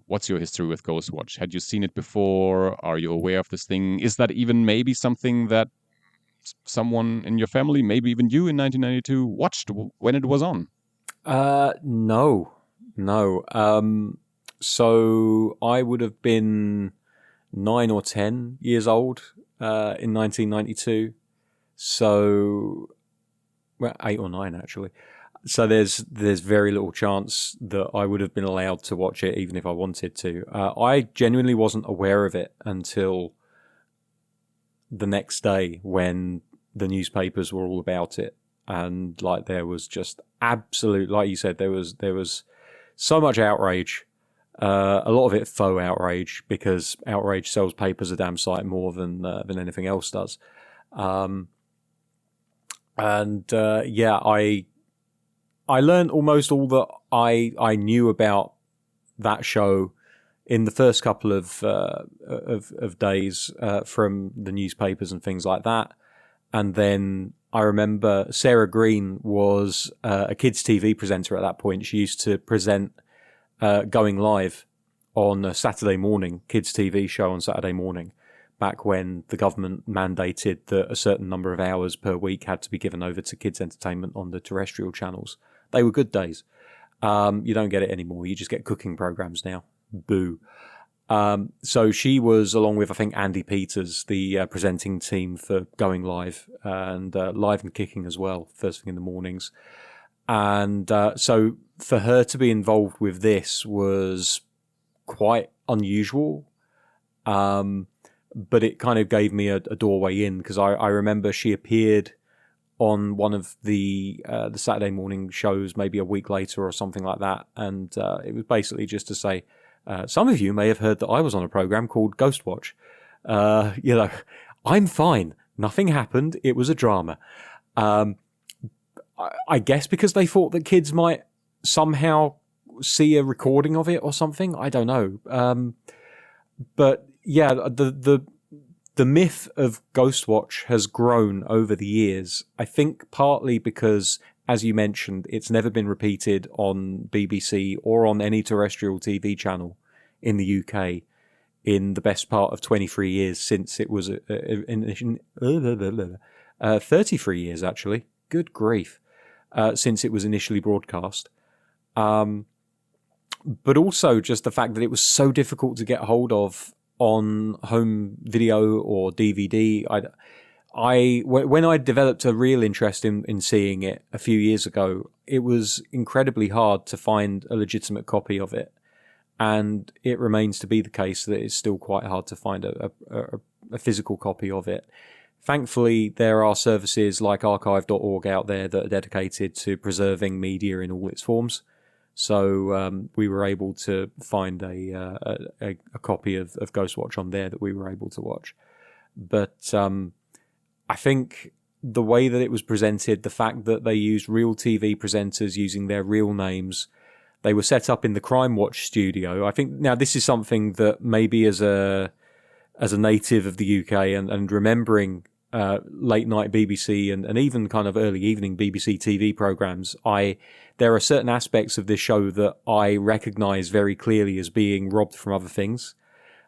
what's your history with Ghostwatch? Had you seen it before? Are you aware of this thing? Is that even maybe something that someone in your family, maybe even you in 1992, watched when it was on? No. So I would have been 9 or 10 years old in 1992. So, well, 8 or 9 actually. So there's very little chance that I would have been allowed to watch it, even if I wanted to. I genuinely wasn't aware of it until the next day when the newspapers were all about it, and like there was just absolute, like you said, there was so much outrage. A lot of it faux outrage, because outrage sells papers a damn sight more than anything else does. I learned almost all that I knew about that show in the first couple of days from the newspapers and things like that. And then I remember Sarah Green was a kids' TV presenter at that point. She used to present Going Live on a Saturday morning, kids' TV show on Saturday morning, back when the government mandated that a certain number of hours per week had to be given over to kids' entertainment on the terrestrial channels. They were good days. You don't get it anymore. You just get cooking programs now. Boo. So she was, along with, I think, Andy Peters, the presenting team for Going Live, and Live and Kicking as well, first thing in the mornings. And so for her to be involved with this was quite unusual. But it kind of gave me a doorway in, because I remember she appeared on one of the Saturday morning shows maybe a week later or something like that. And it was basically just to say, some of you may have heard that I was on a program called Ghostwatch. I'm fine. Nothing happened. It was a drama. I guess because they thought that kids might somehow see a recording of it or something. I don't know. But yeah, the myth of Ghostwatch has grown over the years. I think partly because, as you mentioned, it's never been repeated on BBC or on any terrestrial TV channel in the UK in the best part of 23 years since it was 33 years, actually. Good grief. Since it was initially broadcast. But also just the fact that it was so difficult to get hold of on home video or DVD. When I developed a real interest in seeing it a few years ago, it was incredibly hard to find a legitimate copy of it. And it remains to be the case that it's still quite hard to find a physical copy of it. Thankfully, there are services like archive.org out there that are dedicated to preserving media in all its forms. So we were able to find a copy of Ghostwatch on there that we were able to watch. But I think the way that it was presented, the fact that they used real TV presenters using their real names, they were set up in the Crime Watch studio. I think now this is something that maybe as a native of the UK and remembering late night BBC and even kind of early evening BBC TV programs, there are certain aspects of this show that I recognise very clearly as being robbed from other things.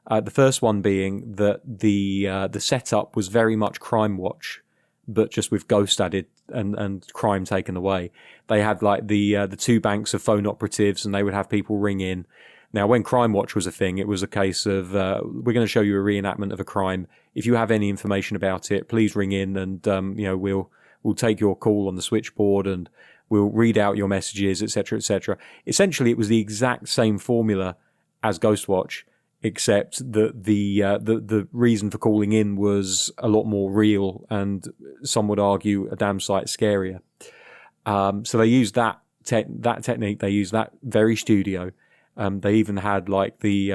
The first one being that the setup was very much Crime Watch, but just with ghost added and crime taken away. They had like the two banks of phone operatives, and they would have people ring in. Now, when Crime Watch was a thing, it was a case of, we're going to show you a reenactment of a crime. If you have any information about it, please ring in, and we'll take your call on the switchboard, and we'll read out your messages, etc., etc. Essentially, it was the exact same formula as Ghostwatch, except that the reason for calling in was a lot more real, and some would argue a damn sight scarier. So they used that technique. They used that very studio. They even had like the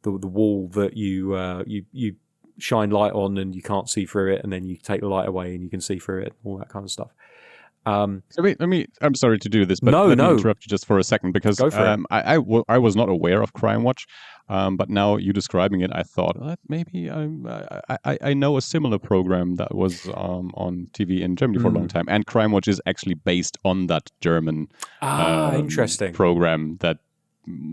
wall that you shine light on and you can't see through it, and then you take the light away and you can see through it, all that kind of stuff. So wait, I'm sorry to do this, but let me interrupt you just for a second, because I was not aware of Crime Watch, but now you describing it, I thought maybe I know a similar program that was on TV in Germany for a long time, and Crime Watch is actually based on that German interesting program that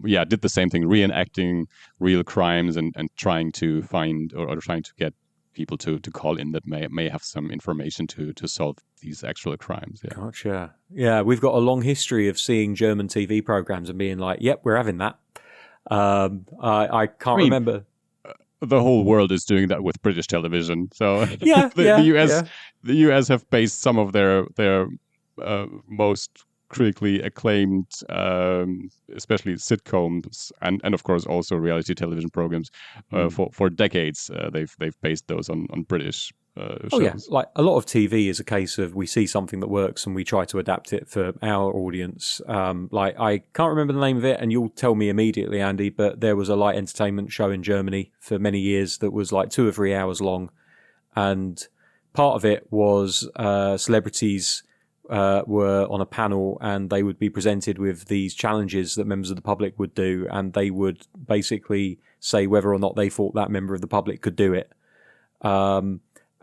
did the same thing, reenacting real crimes and trying to find or trying to get people to call in that may have some information to solve these actual crimes. Yeah. Gotcha. Yeah, we've got a long history of seeing German TV programs and being like, yep, we're having that. I can't remember. The whole world is doing that with British television. So the US have based some of their most critically acclaimed, especially sitcoms and of course also reality television programs for decades. They've based those on British shows. Oh yeah, like a lot of TV is a case of we see something that works and we try to adapt it for our audience. Like I can't remember the name of it, and you'll tell me immediately, Andy. But there was a light entertainment show in Germany for many years that was like 2 or 3 hours long, and part of it was celebrities were on a panel and they would be presented with these challenges that members of the public would do, and they would basically say whether or not they thought that member of the public could do it.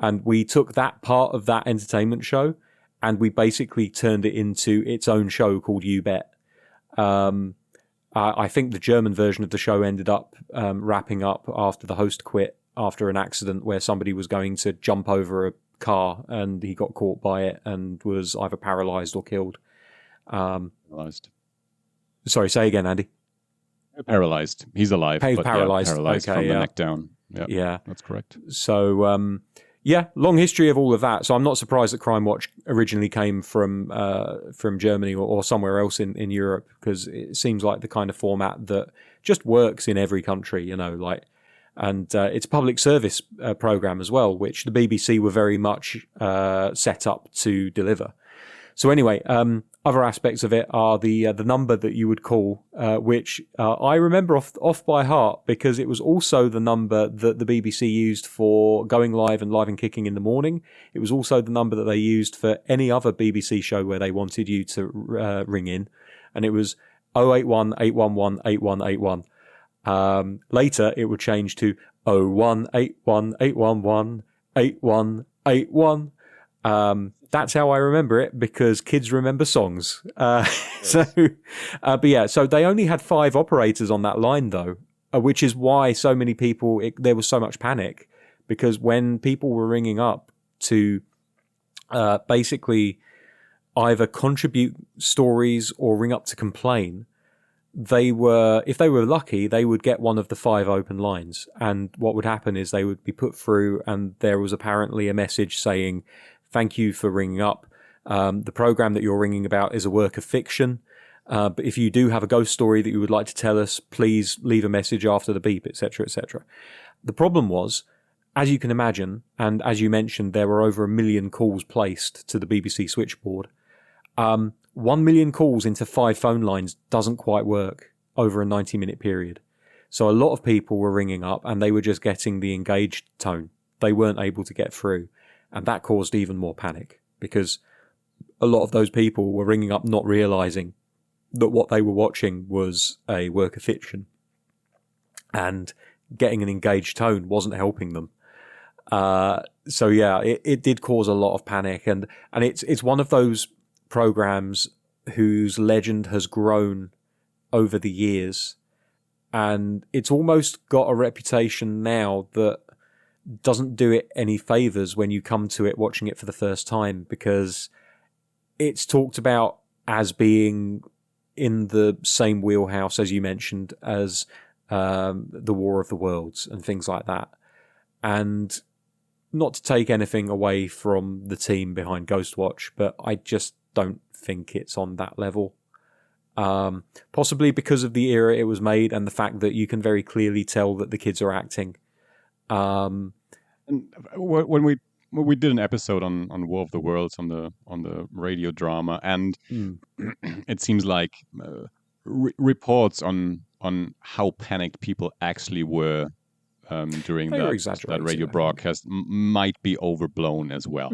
And we took that part of that entertainment show and we basically turned it into its own show called You Bet. I think the German version of the show ended up wrapping up after the host quit after an accident where somebody was going to jump over a car and he got caught by it and was either paralyzed or killed. Paralyzed. Sorry, say again, Andy. Paralyzed. He's alive. He's but paralyzed. Paralyzed Okay, from the neck down. Yeah, that's correct. So, long history of all of that. So I'm not surprised that Crime Watch originally came from Germany or somewhere else in Europe, because it seems like the kind of format that just works in every country, and it's a public service program as well, which the BBC were very much set up to deliver. So anyway, other aspects of it are the number that you would call, which I remember off by heart, because it was also the number that the BBC used for Going Live and Live and Kicking in the morning. It was also the number that they used for any other BBC show where they wanted you to ring in, and it was 081 811 8181. Later, it would change to 0181 811 8181. That's how I remember it, because kids remember songs. So they only had 5 operators on that line, though, which is why so many people, there was so much panic, because when people were ringing up to basically either contribute stories or ring up to complain, if they were lucky, they would get one of the 5 open lines. And what would happen is they would be put through, and there was apparently a message saying, "Thank you for ringing up. The program that you're ringing about is a work of fiction. But if you do have a ghost story that you would like to tell us, please leave a message after the beep," etc., etc. The problem was, as you can imagine, and as you mentioned, there were over 1 million calls placed to the BBC switchboard. 1 million calls into 5 phone lines doesn't quite work over a 90-minute period. So a lot of people were ringing up and they were just getting the engaged tone. They weren't able to get through. And that caused even more panic, because a lot of those people were ringing up not realizing that what they were watching was a work of fiction, and getting an engaged tone wasn't helping them. It did cause a lot of panic, and it's one of those programs whose legend has grown over the years, and it's almost got a reputation now that doesn't do it any favors when you come to it watching it for the first time, because it's talked about as being in the same wheelhouse, as you mentioned, as the War of the Worlds and things like that. And not to take anything away from the team behind Ghostwatch, but I just don't think it's on that level. Possibly because of the era it was made and the fact that you can very clearly tell that the kids are acting. And when we did an episode on War of the Worlds on the radio drama, and it seems like reports on how panicked people actually were during that radio broadcast might be overblown as well.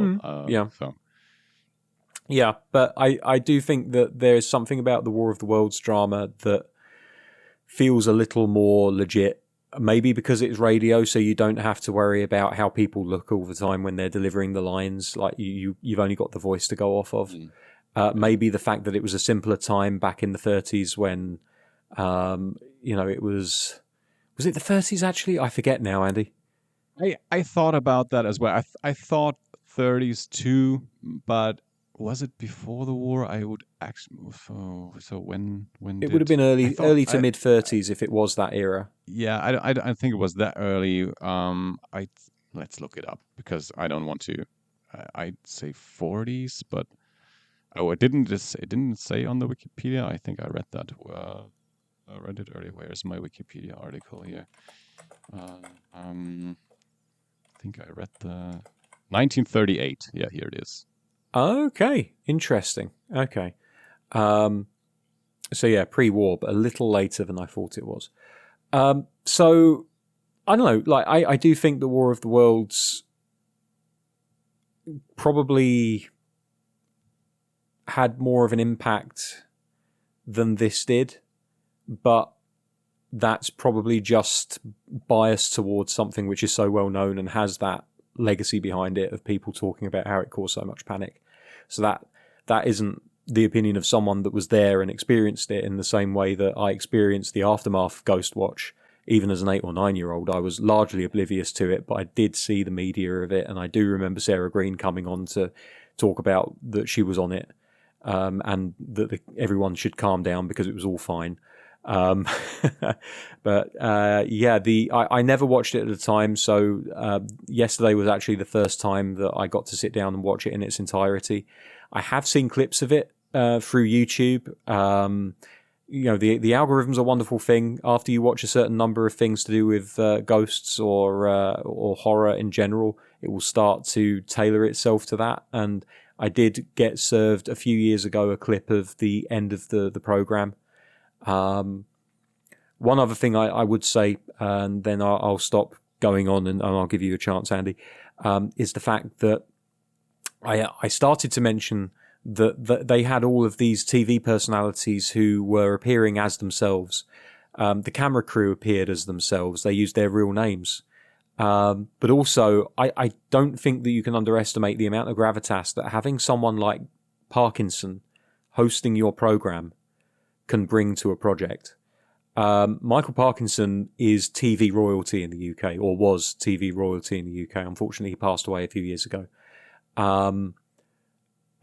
Yeah, but I do think that there's something about the War of the Worlds drama that feels a little more legit. Maybe because it's radio, so you don't have to worry about how people look all the time when they're delivering the lines. Like you've only got the voice to go off of. Maybe the fact that it was a simpler time back in the 30s when, it was it the 30s actually? I forget now, Andy. I thought about that as well. I thought 30s too, but was it before the war? I would actually. So when it would have been early to mid 30s if it was that era. Yeah, I think it was that early. Let's look it up, because I don't want to. I'd say 40s, but Oh, it didn't say on the Wikipedia. I think I read that. I read it earlier. Where's my Wikipedia article here? I think I read the 1938. Yeah, here it is. Okay, interesting. Okay. So yeah, pre-war, but a little later than I thought it was. So I don't know. Like I do think the War of the Worlds probably had more of an impact than this did, but that's probably just biased towards something which is so well known and has that legacy behind it of people talking about how it caused so much panic. So that isn't the opinion of someone that was there and experienced it in the same way that I experienced the aftermath of Ghostwatch. Even as an 8 or 9 year old, I was largely oblivious to it, but I did see the media of it, and I do remember Sarah Green coming on to talk about that she was on it, and that everyone should calm down because it was all fine. But I never watched it at the time, so yesterday was actually the first time that I got to sit down and watch it in its entirety. I have seen clips of it through YouTube. The algorithm's a wonderful thing. After you watch a certain number of things to do with ghosts or horror in general, it will start to tailor itself to that. And I did get served a few years ago a clip of the end of the program. One other thing I would say, and then I'll stop going on and I'll give you a chance, Andy, is the fact that I started to mention that they had all of these TV personalities who were appearing as themselves. The camera crew appeared as themselves. They used their real names. But also, I don't think that you can underestimate the amount of gravitas that having someone like Parkinson hosting your program can bring to a project. Michael Parkinson is TV royalty in the UK, or was TV royalty in the UK. Unfortunately, he passed away a few years ago.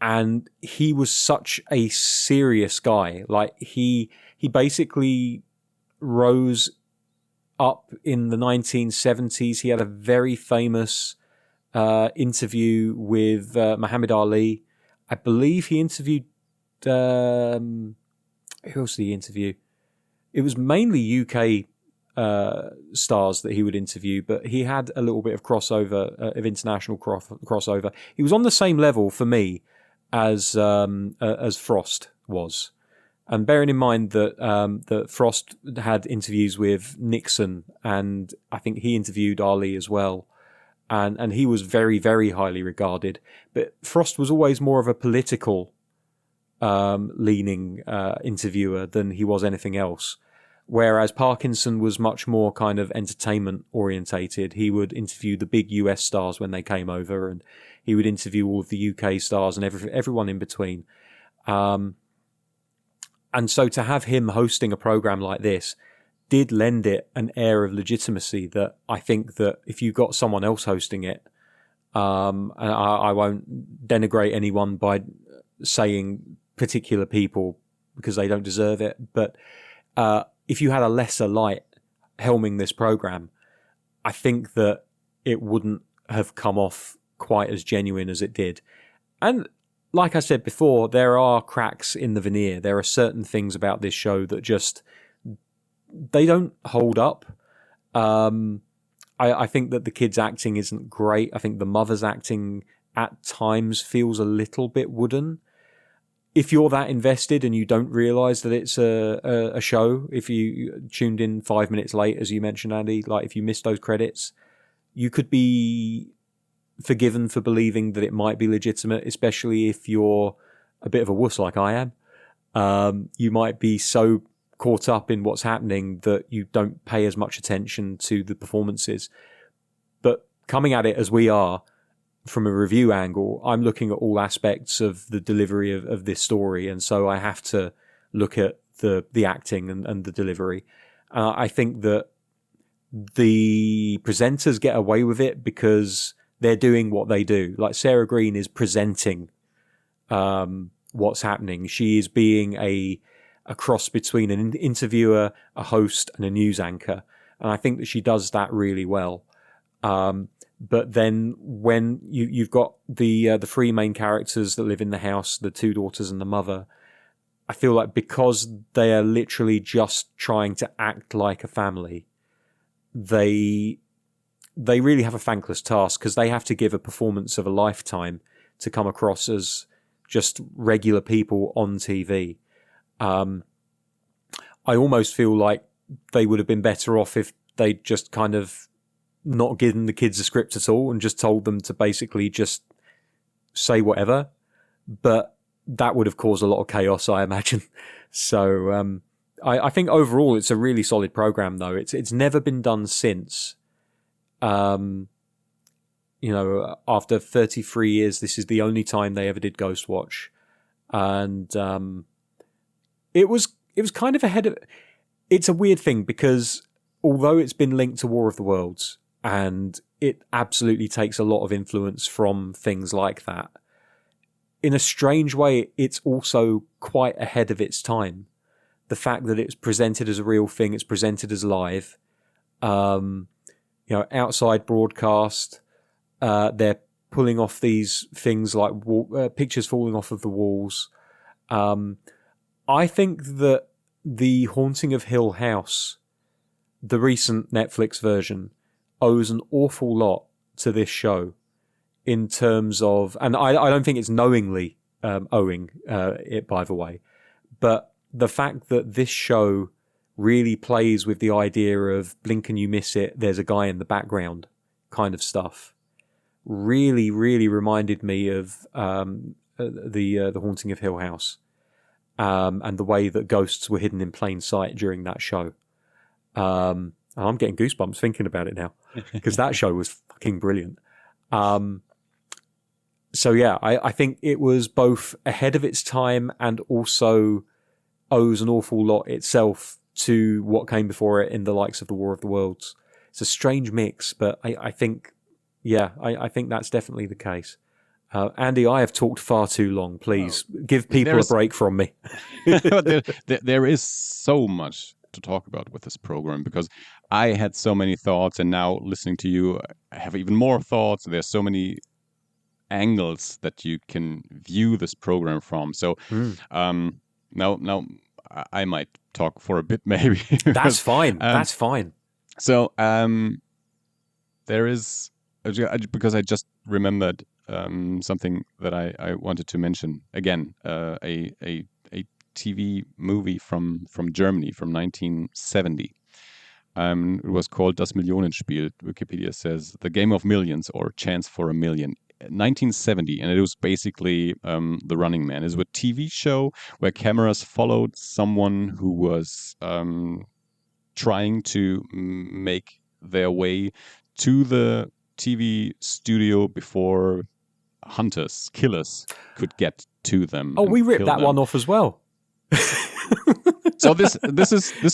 And he was such a serious guy. Like he basically rose up in the 1970s. He had a very famous interview with Muhammad Ali. I believe he interviewed who else did he interview? It was mainly UK stars that he would interview, but he had a little bit of crossover, of international crossover. He was on the same level for me as Frost was, and bearing in mind that that Frost had interviews with Nixon, and I think he interviewed Ali as well, and he was very, very highly regarded. But Frost was always more of a political leaning interviewer than he was anything else. Whereas Parkinson was much more kind of entertainment orientated. He would interview the big US stars when they came over, and he would interview all of the UK stars and everyone in between. And so to have him hosting a program like this did lend it an air of legitimacy that I think that if you got someone else hosting it, and I won't denigrate anyone by saying particular people because they don't deserve it, but if you had a lesser light helming this program, I think that it wouldn't have come off quite as genuine as it did. And like I said before, there are cracks in the veneer. There are certain things about this show that just, they don't hold up. I think that the kids' acting isn't great. I think the mother's acting at times feels a little bit wooden. If you're that invested and you don't realise that it's a show, if you tuned in 5 minutes late, as you mentioned, Andy, like if you missed those credits, you could be forgiven for believing that it might be legitimate, especially if you're a bit of a wuss like I am. You might be so caught up in what's happening that you don't pay as much attention to the performances. But coming at it as we are, from a review angle, I'm looking at all aspects of the delivery of this story, and so I have to look at the acting and the delivery. I think that the presenters get away with it because they're doing what they do. Like Sarah Green is presenting what's happening. She is being a cross between an interviewer, a host, and a news anchor, and I think that she does that really well. But then when you've got the three main characters that live in the house, the two daughters and the mother, I feel like because they are literally just trying to act like a family, they really have a thankless task because they have to give a performance of a lifetime to come across as just regular people on TV. I almost feel like they would have been better off if they'd just kind of not given the kids a script at all and just told them to basically just say whatever. But that would have caused a lot of chaos, I imagine. So I think overall it's a really solid program, though. It's never been done since. After 33 years, this is the only time they ever did Ghostwatch. And it was kind of ahead of... It's a weird thing because although it's been linked to War of the Worlds and it absolutely takes a lot of influence from things like that, in a strange way, it's also quite ahead of its time. The fact that it's presented as a real thing, it's presented as live, outside broadcast, they're pulling off these things like pictures falling off of the walls. I think that The Haunting of Hill House, the recent Netflix version, owes an awful lot to this show in terms of, and I don't think it's knowingly owing it, by the way, but the fact that this show really plays with the idea of blink and you miss it, there's a guy in the background kind of stuff, really, really reminded me of the Haunting of Hill House. And the way that ghosts were hidden in plain sight during that show. And I'm getting goosebumps thinking about it now because that show was fucking brilliant. I think it was both ahead of its time and also owes an awful lot itself to what came before it in the likes of the War of the Worlds. It's a strange mix, but I think that's definitely the case. Andy, I have talked far too long. Please give people a break from me. there is so much to talk about with this program because I had so many thoughts, and now listening to you, I have even more thoughts. There's so many angles that you can view this program from. So now I might talk for a bit, maybe. That's fine. That's fine. So there is, because I just remembered something that I wanted to mention again, a TV movie from Germany from 1970. It was called Das Millionenspiel. Wikipedia says The Game of Millions or Chance for a Million. 1970, and it was basically The Running Man. It was a TV show where cameras followed someone who was trying to make their way to the TV studio before hunters, killers could get to them. Oh, we ripped that one off as well. So this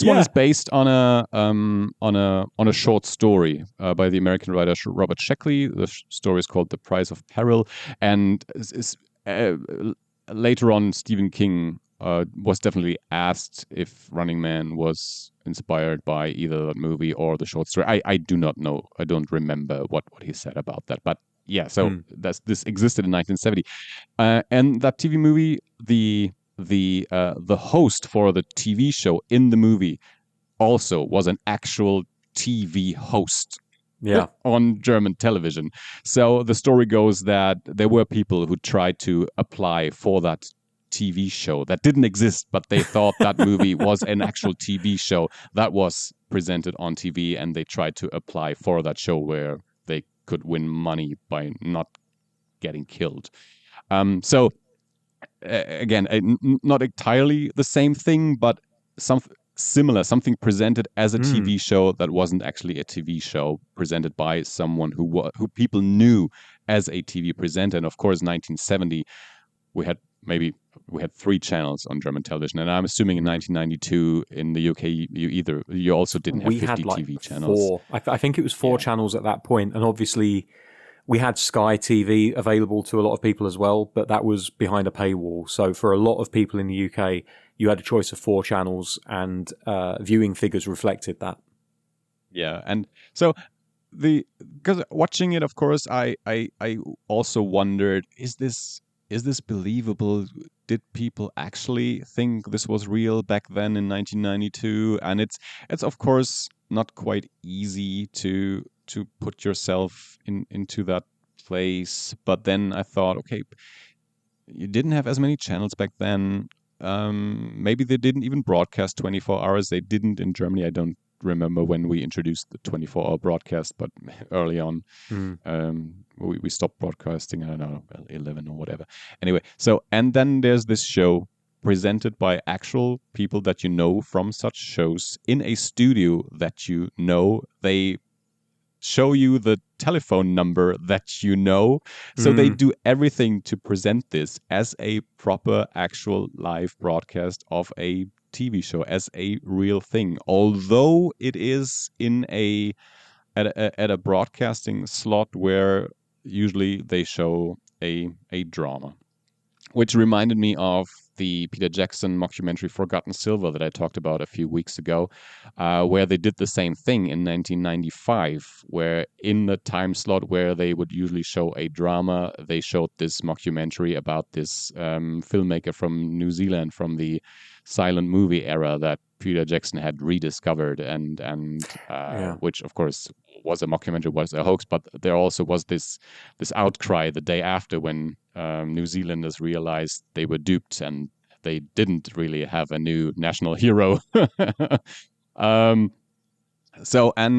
one is based on a short story by the American writer Robert Sheckley. The story is called The Price of Peril, and later on Stephen King was definitely asked if Running Man was inspired by either that movie or the short story. I do not know. I don't remember what he said about that. But yeah, so this existed in 1970, and that TV movie, the host for the TV show in the movie also was an actual TV host. Yeah. On German television. So the story goes that there were people who tried to apply for that TV show that didn't exist, but they thought that movie was an actual TV show that was presented on TV, and they tried to apply for that show where they could win money by not getting killed. So again, not entirely the same thing, but something similar, something presented as a TV show that wasn't actually a TV show, presented by someone who people knew as a TV presenter. And of course, 1970, we had 3 channels on German television, and I'm assuming in 1992 in the UK you also didn't have 50 TV channels. 4. I think it was 4 channels at that point, and obviously we had Sky TV available to a lot of people as well, but that was behind a paywall. So for a lot of people in the UK, you had a choice of 4 channels, and viewing figures reflected that. Yeah, and so because watching it, of course, I also wondered, is this believable? Did people actually think this was real back then in 1992? And it's of course not quite easy to put yourself into that place. But then I thought, okay, you didn't have as many channels back then. Maybe they didn't even broadcast 24 hours. They didn't in Germany. I don't remember when we introduced the 24-hour broadcast, but early on, we stopped broadcasting. I don't know, 11 or whatever. Anyway, so and then there's this show presented by actual people that you know from such shows in a studio that you know. They show you the telephone number that you know. So they do everything to present this as a proper, actual live broadcast of a TV show, as a real thing. Although it is in at a broadcasting slot where usually they show a drama. Which reminded me of the Peter Jackson mockumentary Forgotten Silver that I talked about a few weeks ago, where they did the same thing in 1995, where in the time slot where they would usually show a drama, they showed this mockumentary about this filmmaker from New Zealand from the silent movie era that Peter Jackson had rediscovered, and which of course was a mockumentary, was a hoax, but there also was this outcry the day after when New Zealanders realized they were duped and they didn't really have a new national hero. So I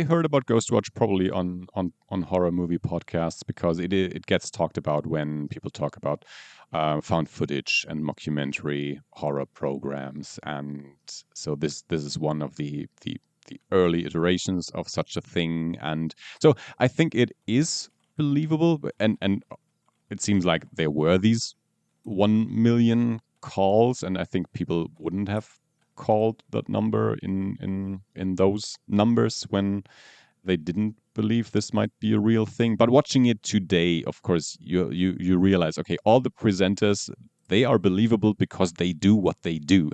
heard about Ghostwatch probably on horror movie podcasts, because it gets talked about when people talk about found footage and mockumentary horror programs, and so this is one of the early iterations of such a thing, and so I think it is believable, and it seems like there were these 1 million calls, and I think people wouldn't have called that number in those numbers when they didn't believe this might be a real thing. But watching it today, of course, you realize, okay, all the presenters, they are believable because they do what they do.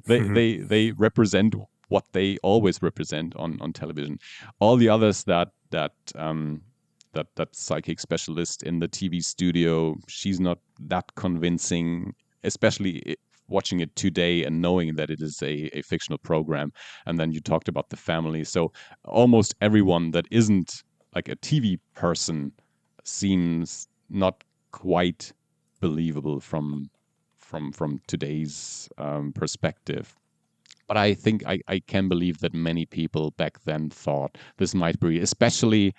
They represent what they always represent on television. All the others that psychic specialist in the TV studio, she's not that convincing, especially watching it today and knowing that it is a fictional program. And then you talked about the family. So almost everyone that isn't like a TV person seems not quite believable from today's perspective. But I think I can believe that many people back then thought this might be, especially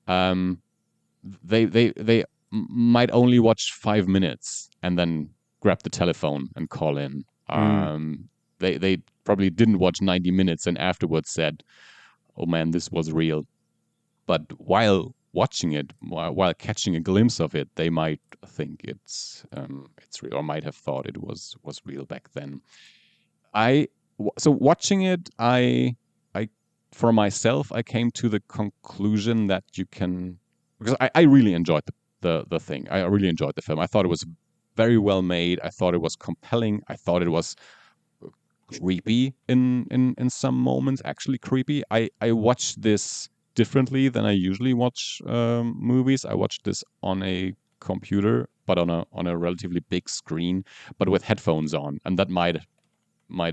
they might only watch 5 minutes and then grab the telephone and call in. They probably didn't watch 90 minutes and afterwards said, "Oh man, this was real." But while watching it, while catching a glimpse of it, they might think it's real, or might have thought it was real back then. So watching it, I for myself, I came to the conclusion that you can, because I really enjoyed the thing. I really enjoyed the film. I thought it was very well made. I thought it was compelling. I thought it was creepy in some moments, actually creepy. I watched this differently than I usually watch movies. I watched this on a computer, but on a relatively big screen, but with headphones on, and that might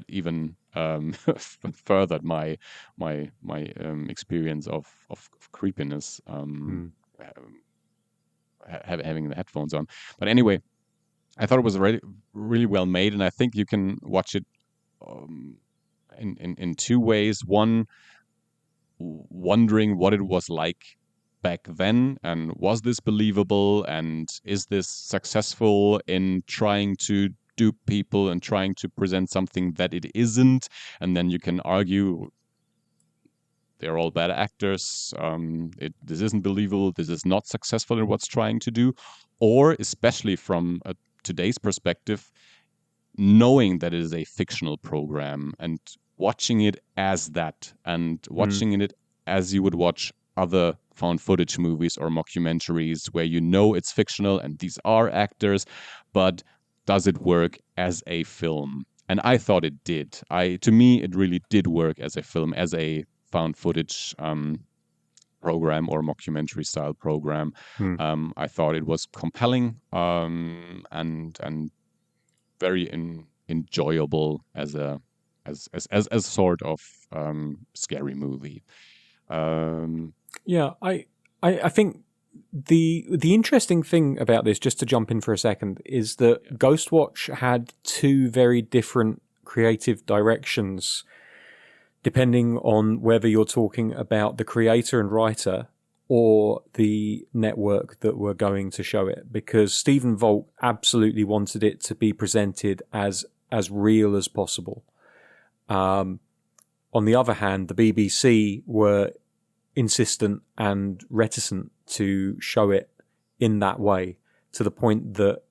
even furthered my experience of creepiness, having the headphones on. But anyway, I thought it was really, really well made, and I think you can watch it in two ways. One, wondering what it was like back then, and was this believable, and is this successful in trying to dupe people and trying to present something that it isn't. And then you can argue they're all bad actors. This isn't believable. This is not successful in what's trying to do. Or, especially from today's perspective, knowing that it is a fictional program and watching it as that, and watching it as you would watch other found footage movies or mockumentaries, where you know it's fictional and these are actors, but does it work as a film? And I thought it did. To me, it really did work as a film, as a found footage program or mockumentary style program. I thought it was compelling and very enjoyable as a sort of scary movie. I think the interesting thing about this, just to jump in for a second, is that Ghostwatch had two very different creative directions depending on whether you're talking about the creator and writer or the network that were going to show it, because Stephen Volk absolutely wanted it to be presented as real as possible. On the other hand, the BBC were insistent and reticent to show it in that way, to the point that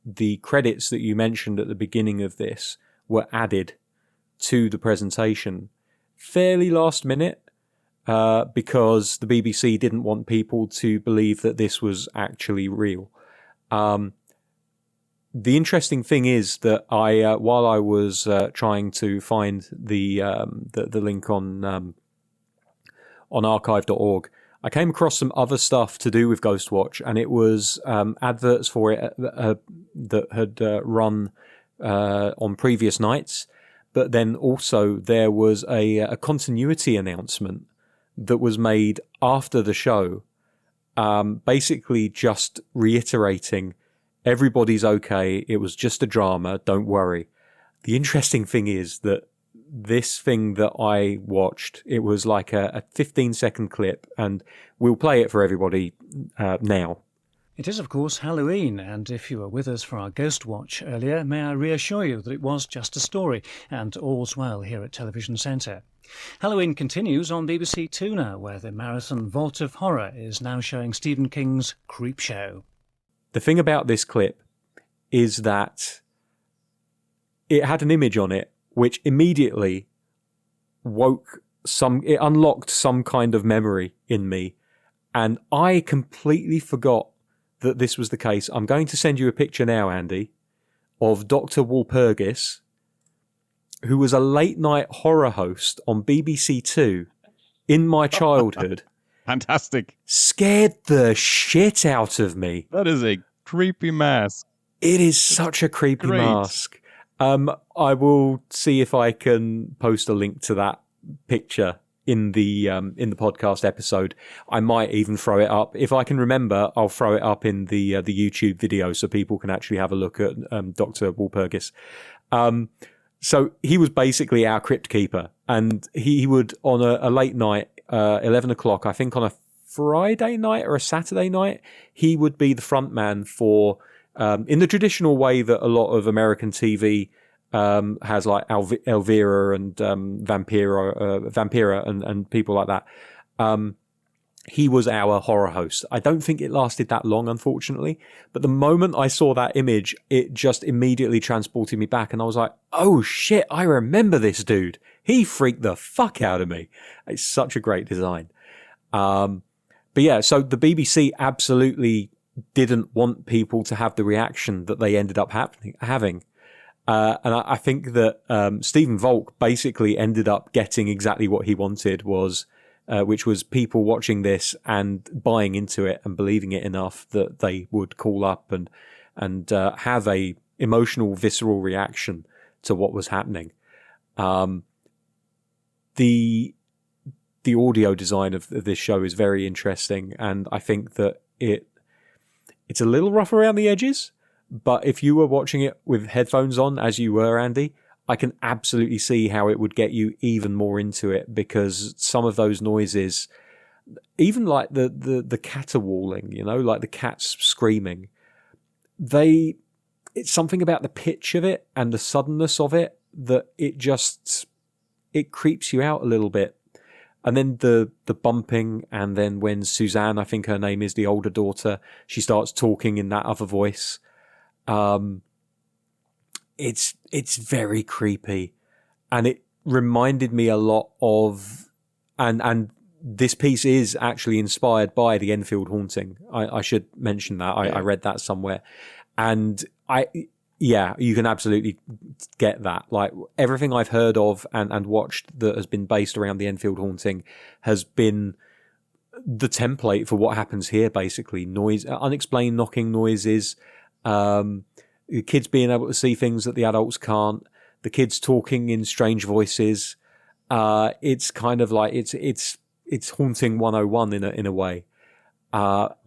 the credits that you mentioned at the beginning of this were added to the presentation fairly last minute, because the BBC didn't want people to believe that this was actually real. The interesting thing is that while I was trying to find the link on archive.org, I came across some other stuff to do with Ghostwatch, and it was adverts for it that had run on previous nights. But then also there was a continuity announcement that was made after the show, basically just reiterating, everybody's okay, it was just a drama, don't worry. The interesting thing is that this thing that I watched, it was like a 15-second clip, and we'll play it for everybody now. It is, of course, Halloween, and if you were with us for our Ghost Watch earlier, may I reassure you that it was just a story, and all's well here at Television Centre. Halloween continues on BBC Two now, where the marathon Vault of Horror is now showing Stephen King's Creepshow. The thing about this clip is that it had an image on it which immediately it unlocked some kind of memory in me, and I completely forgot that this was the case. I'm going to send you a picture now, Andy, of Dr. Walpurgis, who was a late-night horror host on BBC Two in my childhood. Fantastic. Scared the shit out of me. That is a creepy mask. It is such a creepy mask. I will see if I can post a link to that picture in the podcast episode. I might even throw it up. If I can remember, I'll throw it up in the YouTube video so people can actually have a look at Dr. Walpurgis. So he was basically our crypt keeper, and he would, on a late night, 11 o'clock, I think on a Friday night or a Saturday night, he would be the front man for, in the traditional way that a lot of American TV has, like Elvira and Vampira and people like that. He was our horror host. I don't think it lasted that long, unfortunately. But the moment I saw that image, it just immediately transported me back. And I was like, oh shit, I remember this dude. He freaked the fuck out of me. It's such a great design. But yeah, so the BBC absolutely didn't want people to have the reaction that they ended up having. And I think that Stephen Volk basically ended up getting exactly what he wanted, which was people watching this and buying into it and believing it enough that they would call up and have a emotional, visceral reaction to what was happening. The audio design of this show is very interesting, and I think that it's a little rough around the edges, but if you were watching it with headphones on, as you were, Andy, I can absolutely see how it would get you even more into it, because some of those noises, even like the caterwauling, like the cats screaming, it's something about the pitch of it and the suddenness of it that it creeps you out a little bit. And then the bumping, and then when Suzanne, I think her name is, the older daughter, she starts talking in that other voice. It's very creepy, and it reminded me a lot of, and this piece is actually inspired by the Enfield haunting. I should mention that. I read that somewhere, and Yeah, you can absolutely get that. Like everything I've heard of and watched that has been based around the Enfield haunting has been the template for what happens here. Basically, noise, unexplained knocking noises, kids being able to see things that the adults can't, the kids talking in strange voices. It's kind of like it's haunting 101 in a way.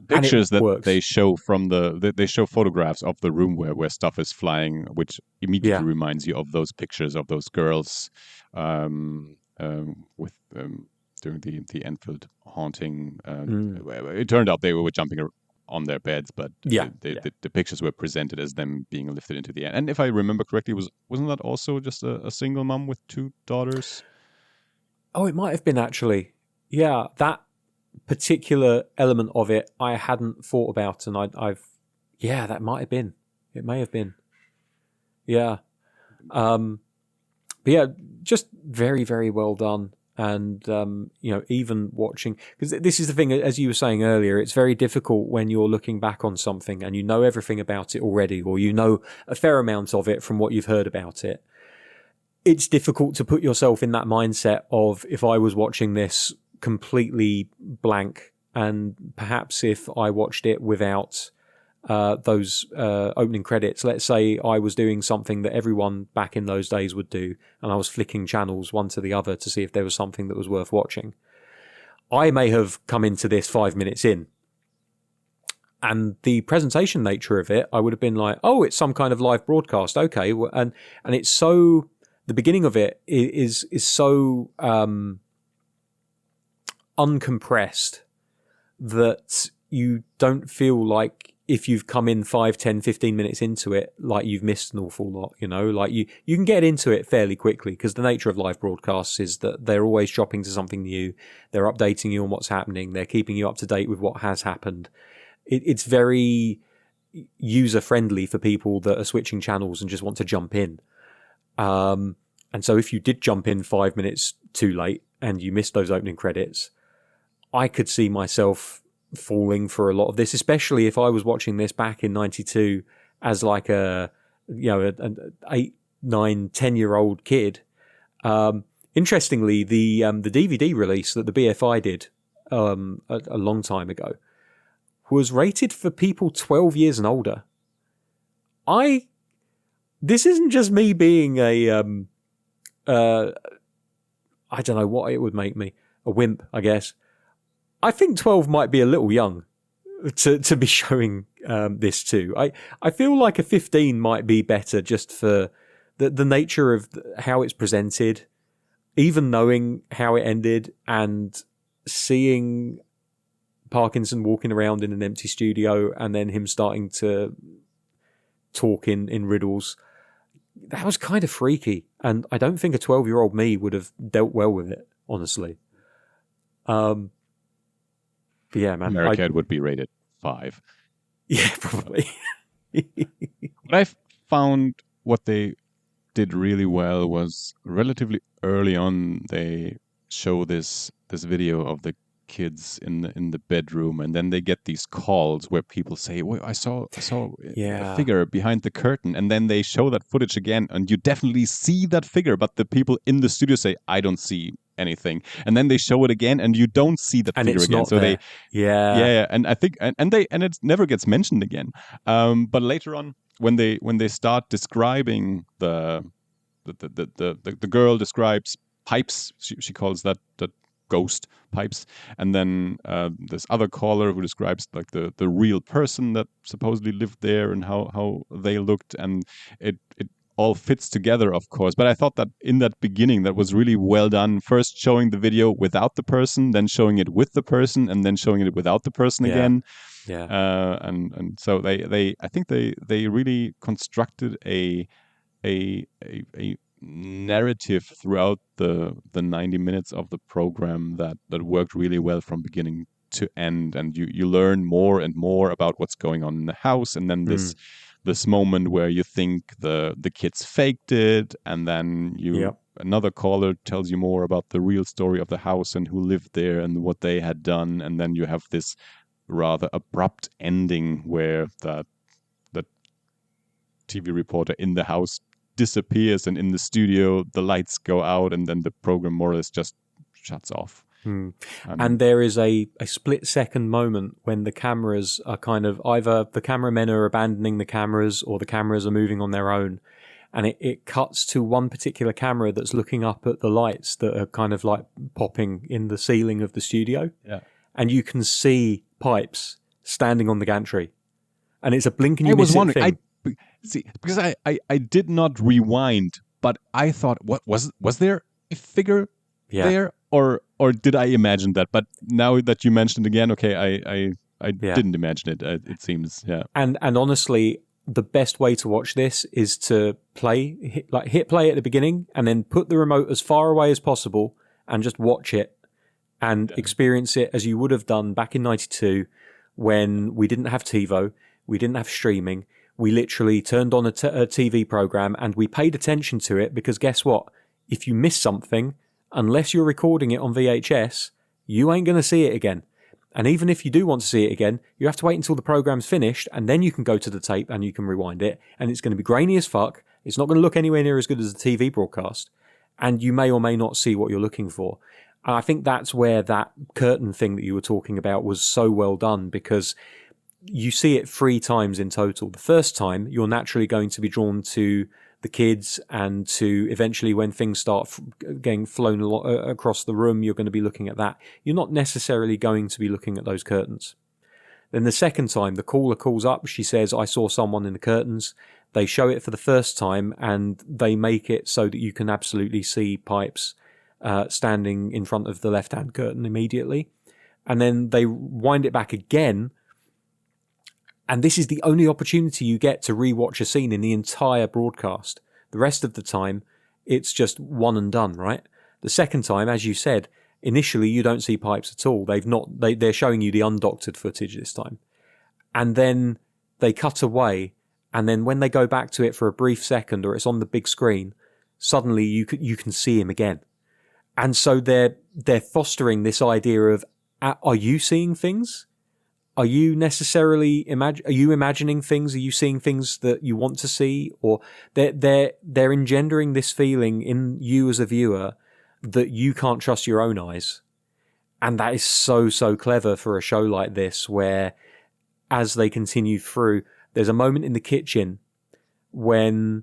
Pictures that works. they show from they show photographs of the room where stuff is flying, which immediately reminds you of those pictures of those girls with during the Enfield haunting. It turned out they were jumping on their beds, but the pictures were presented as them being lifted into the air. And if I remember correctly, wasn't that also just a single mom with 2 daughters? Oh, it might have been actually. Yeah, that particular element of it I hadn't thought about, and that might have been. It may have been. Yeah. But yeah, just very, very well done. And, even watching, because this is the thing, as you were saying earlier, it's very difficult when you're looking back on something and you know everything about it already, or you know a fair amount of it from what you've heard about it. It's difficult to put yourself in that mindset of, if I was watching this completely blank, and perhaps if I watched it without those opening credits, let's say I was doing something that everyone back in those days would do, and I was flicking channels one to the other to see if there was something that was worth watching. I may have come into this 5 minutes in, and the presentation nature of it, I would have been like, oh, it's some kind of live broadcast. Okay. And it's so, the beginning of it is so uncompressed that you don't feel like, if you've come in 5, 10, 15 minutes into it, like you've missed an awful lot, like you can get into it fairly quickly, because the nature of live broadcasts is that they're always dropping to something new. They're updating you on what's happening. They're keeping you up to date with what has happened. It's very user friendly for people that are switching channels and just want to jump in. And so if you did jump in 5 minutes too late and you missed those opening credits, I could see myself falling for a lot of this, especially if I was watching this back in 92 as like an 8, 9, 10-year-old kid. Interestingly, the DVD release that the BFI did a long time ago was rated for people 12 years and older. This isn't just me being I don't know what it would make me, a wimp, I guess. I think 12 might be a little young to be showing this to. I feel like a 15 might be better, just for the nature of how it's presented, even knowing how it ended and seeing Parkinson walking around in an empty studio and then him starting to talk in riddles. That was kind of freaky, and I don't think a 12-year-old me would have dealt well with it, honestly. But yeah, man. American would be rated 5. Yeah, probably. But I found what they did really well was, relatively early on, they show this video of the kids in the bedroom, and then they get these calls where people say, "Well, I saw a figure behind the curtain," and then they show that footage again, and you definitely see that figure, but the people in the studio say, "I don't see anything," and then they show it again, and you don't see that figure again. So there. and I think and it never gets mentioned again. But later on, when they start describing the girl describes pipes, she calls that ghost pipes, and then this other caller who describes like the real person that supposedly lived there and how they looked, and it all fits together, of course. But I thought that in that beginning, that was really well done. First showing the video without the person, then showing it with the person, and then showing it without the person again. And so I think they really constructed a narrative throughout the 90 minutes of the program that worked really well from beginning to end, and you learn more and more about what's going on in the house, and then this moment where you think the kids faked it, and then another caller tells you more about the real story of the house and who lived there and what they had done, and then you have this rather abrupt ending where that TV reporter in the house disappears, and in the studio the lights go out, and then the program more or less just shuts off. And there is a split-second moment when the cameras are kind of either the cameramen are abandoning the cameras or the cameras are moving on their own. And it cuts to one particular camera that's looking up at the lights that are kind of like popping in the ceiling of the studio. Yeah. And you can see Pipes standing on the gantry. And it's a blink and you miss it thing. Because I did not rewind, but I thought, what was there a figure there? Or did I imagine that? But now that you mentioned it again, okay, I didn't imagine it. It seems, yeah. And honestly, the best way to watch this is to hit play at the beginning and then put the remote as far away as possible and just watch it and experience it as you would have done back in 92 when we didn't have TiVo, we didn't have streaming. We literally turned on a TV program and we paid attention to it because guess what? If you miss something, unless you're recording it on VHS, you ain't going to see it again. And even if you do want to see it again, you have to wait until the program's finished and then you can go to the tape and you can rewind it. And it's going to be grainy as fuck. It's not going to look anywhere near as good as the TV broadcast. And you may or may not see what you're looking for. And I think that's where that curtain thing that you were talking about was so well done because you see it 3 times in total. The first time, you're naturally going to be drawn to the kids and to eventually when things start getting flown across the room, you're going to be looking at that. You're not necessarily going to be looking at those curtains. Then the second time, the caller calls up. She says, I saw someone in the curtains. They show it for the first time and they make it so that you can absolutely see Pipes standing in front of the left-hand curtain immediately. And then they wind it back again. And this is the only opportunity you get to rewatch a scene in the entire broadcast. The rest of the time, it's just one and done, right? The second time, as you said, initially you don't see Pipes at all. They're showing you the undoctored footage this time. And then they cut away, and then when they go back to it for a brief second or it's on the big screen, suddenly you can see him again. And so they're fostering this idea of, are you seeing things? Are you necessarily are you imagining things? Are you seeing things that you want to see? Or they're engendering this feeling in you as a viewer that you can't trust your own eyes. And that is so, so clever for a show like this, where as they continue through, there's a moment in the kitchen when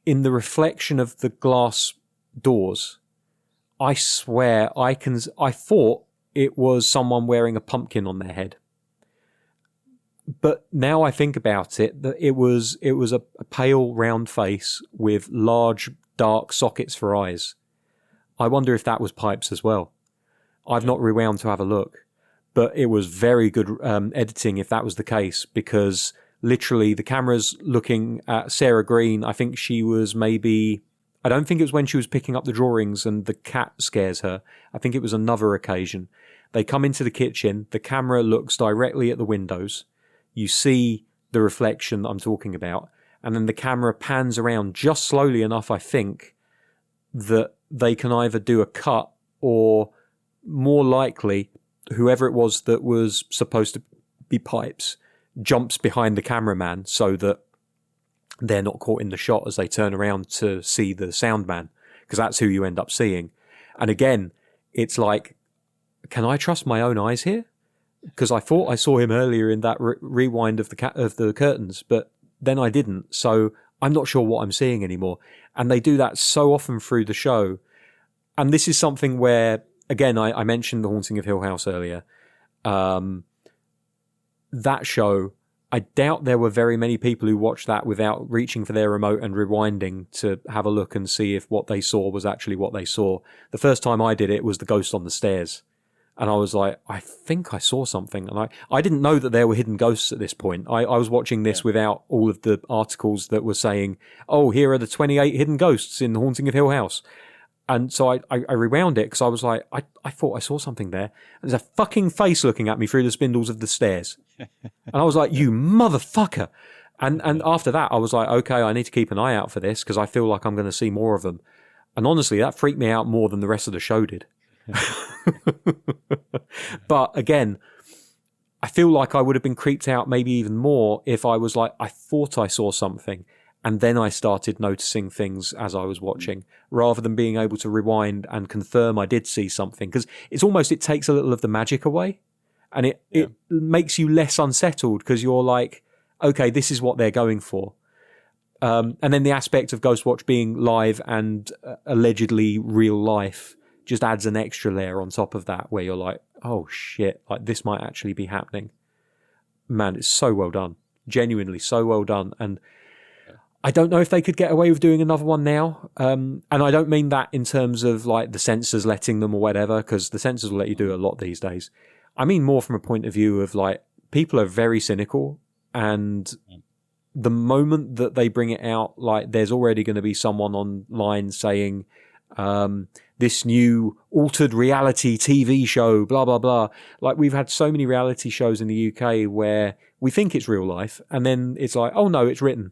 in the reflection of the glass doors, I swear I thought it was someone wearing a pumpkin on their head. But now I think about it, that it was a pale, round face with large, dark sockets for eyes. I wonder if that was Pipes as well. I've not rewound to have a look, but it was very good editing if that was the case, because literally the camera's looking at Sarah Green. I think she was I don't think it was when she was picking up the drawings and the cat scares her. I think it was another occasion. They come into the kitchen, the camera looks directly at the windows. You see the reflection that I'm talking about, and then the camera pans around just slowly enough, I think, that they can either do a cut or more likely whoever it was that was supposed to be Pipes jumps behind the cameraman so that they're not caught in the shot as they turn around to see the sound man, because that's who you end up seeing. And again, it's like, can I trust my own eyes here? Because I thought I saw him earlier in that rewind of the curtains, but then I didn't. So I'm not sure what I'm seeing anymore. And they do that so often through the show. And this is something where, again, I mentioned The Haunting of Hill House earlier. That show, I doubt there were very many people who watched that without reaching for their remote and rewinding to have a look and see if what they saw was actually what they saw. The first time I did it was the ghost on the stairs. And I was like, I think I saw something. And I didn't know that there were hidden ghosts at this point. I was watching this without all of the articles that were saying, oh, here are the 28 hidden ghosts in The Haunting of Hill House. And so I rewound it because I was like, I thought I saw something there. And there's a fucking face looking at me through the spindles of the stairs. And I was like, you motherfucker. And after that, I was like, okay, I need to keep an eye out for this because I feel like I'm going to see more of them. And honestly, that freaked me out more than the rest of the show did. But again, I feel like I would have been creeped out maybe even more if I was like, I thought I saw something and then I started noticing things as I was watching, rather than being able to rewind and confirm I did see something. Because it takes a little of the magic away, and it makes you less unsettled because you're like, okay, this is what they're going for. And then the aspect of Ghostwatch being live and allegedly real life just adds an extra layer on top of that, where you're like, oh shit, like this might actually be happening. Man, it's so well done. Genuinely so well done. And I don't know if they could get away with doing another one now. And I don't mean that in terms of like the censors letting them or whatever, because the censors will let you do a lot these days. I mean more from a point of view of like, people are very cynical, and the moment that they bring it out, like there's already going to be someone online saying, this new altered reality TV show, blah, blah, blah. Like, we've had so many reality shows in the UK where we think it's real life, and then it's like, oh no, it's written.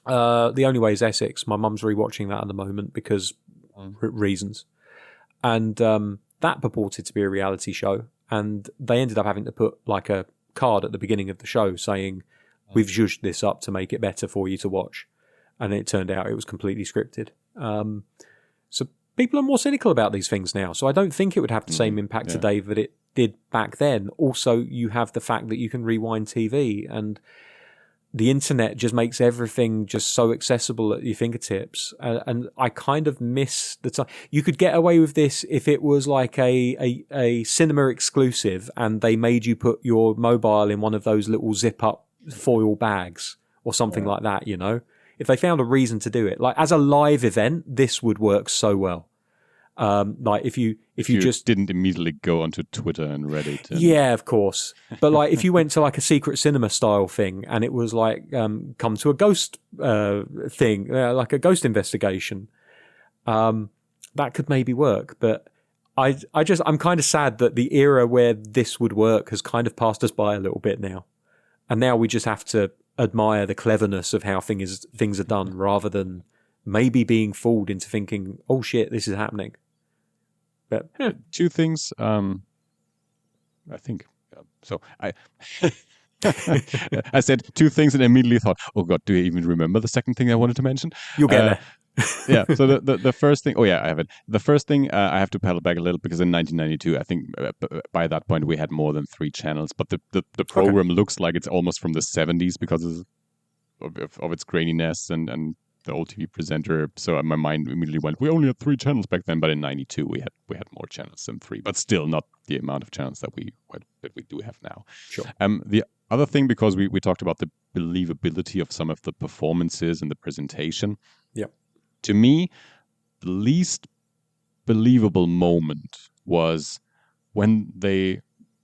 The Only Way is Essex. My mum's rewatching that at the moment because reasons. And that purported to be a reality show, and they ended up having to put like a card at the beginning of the show saying, we've zhuzhed this up to make it better for you to watch. And it turned out it was completely scripted. So people are more cynical about these things now. So I don't think it would have the same impact today that it did back then. Also, you have the fact that you can rewind TV, and the internet just makes everything just so accessible at your fingertips. And I kind of miss the time. You could get away with this if it was like a cinema exclusive and they made you put your mobile in one of those little zip up foil bags or something like that, you know? If they found a reason to do it, like as a live event, this would work so well. Like if you just didn't immediately go onto Twitter and Reddit. Yeah, of course. But like if you went to like a secret cinema style thing and it was like come to a ghost thing, like a ghost investigation, that could maybe work. But I'm kind of sad that the era where this would work has kind of passed us by a little bit now, and now we just have to admire the cleverness of how things are done, rather than maybe being fooled into thinking, oh shit, this is happening. But two things. I think so. I said two things and immediately thought, oh god, do I even remember the second thing I wanted to mention? You'll get there. Yeah. So the first thing. Oh yeah, I have it. The first thing I have to pedal back a little, because in 1992, I think by that point we had more than 3 channels. But the program looks like it's almost from the 70s because of its graininess and the old TV presenter. So my mind immediately went, we only had 3 channels back then, but in 92 we had more channels than 3, but still not the amount of channels that we do have now. Sure. The other thing, because we talked about the believability of some of the performances and the presentation. Yeah. To me, the least believable moment was when they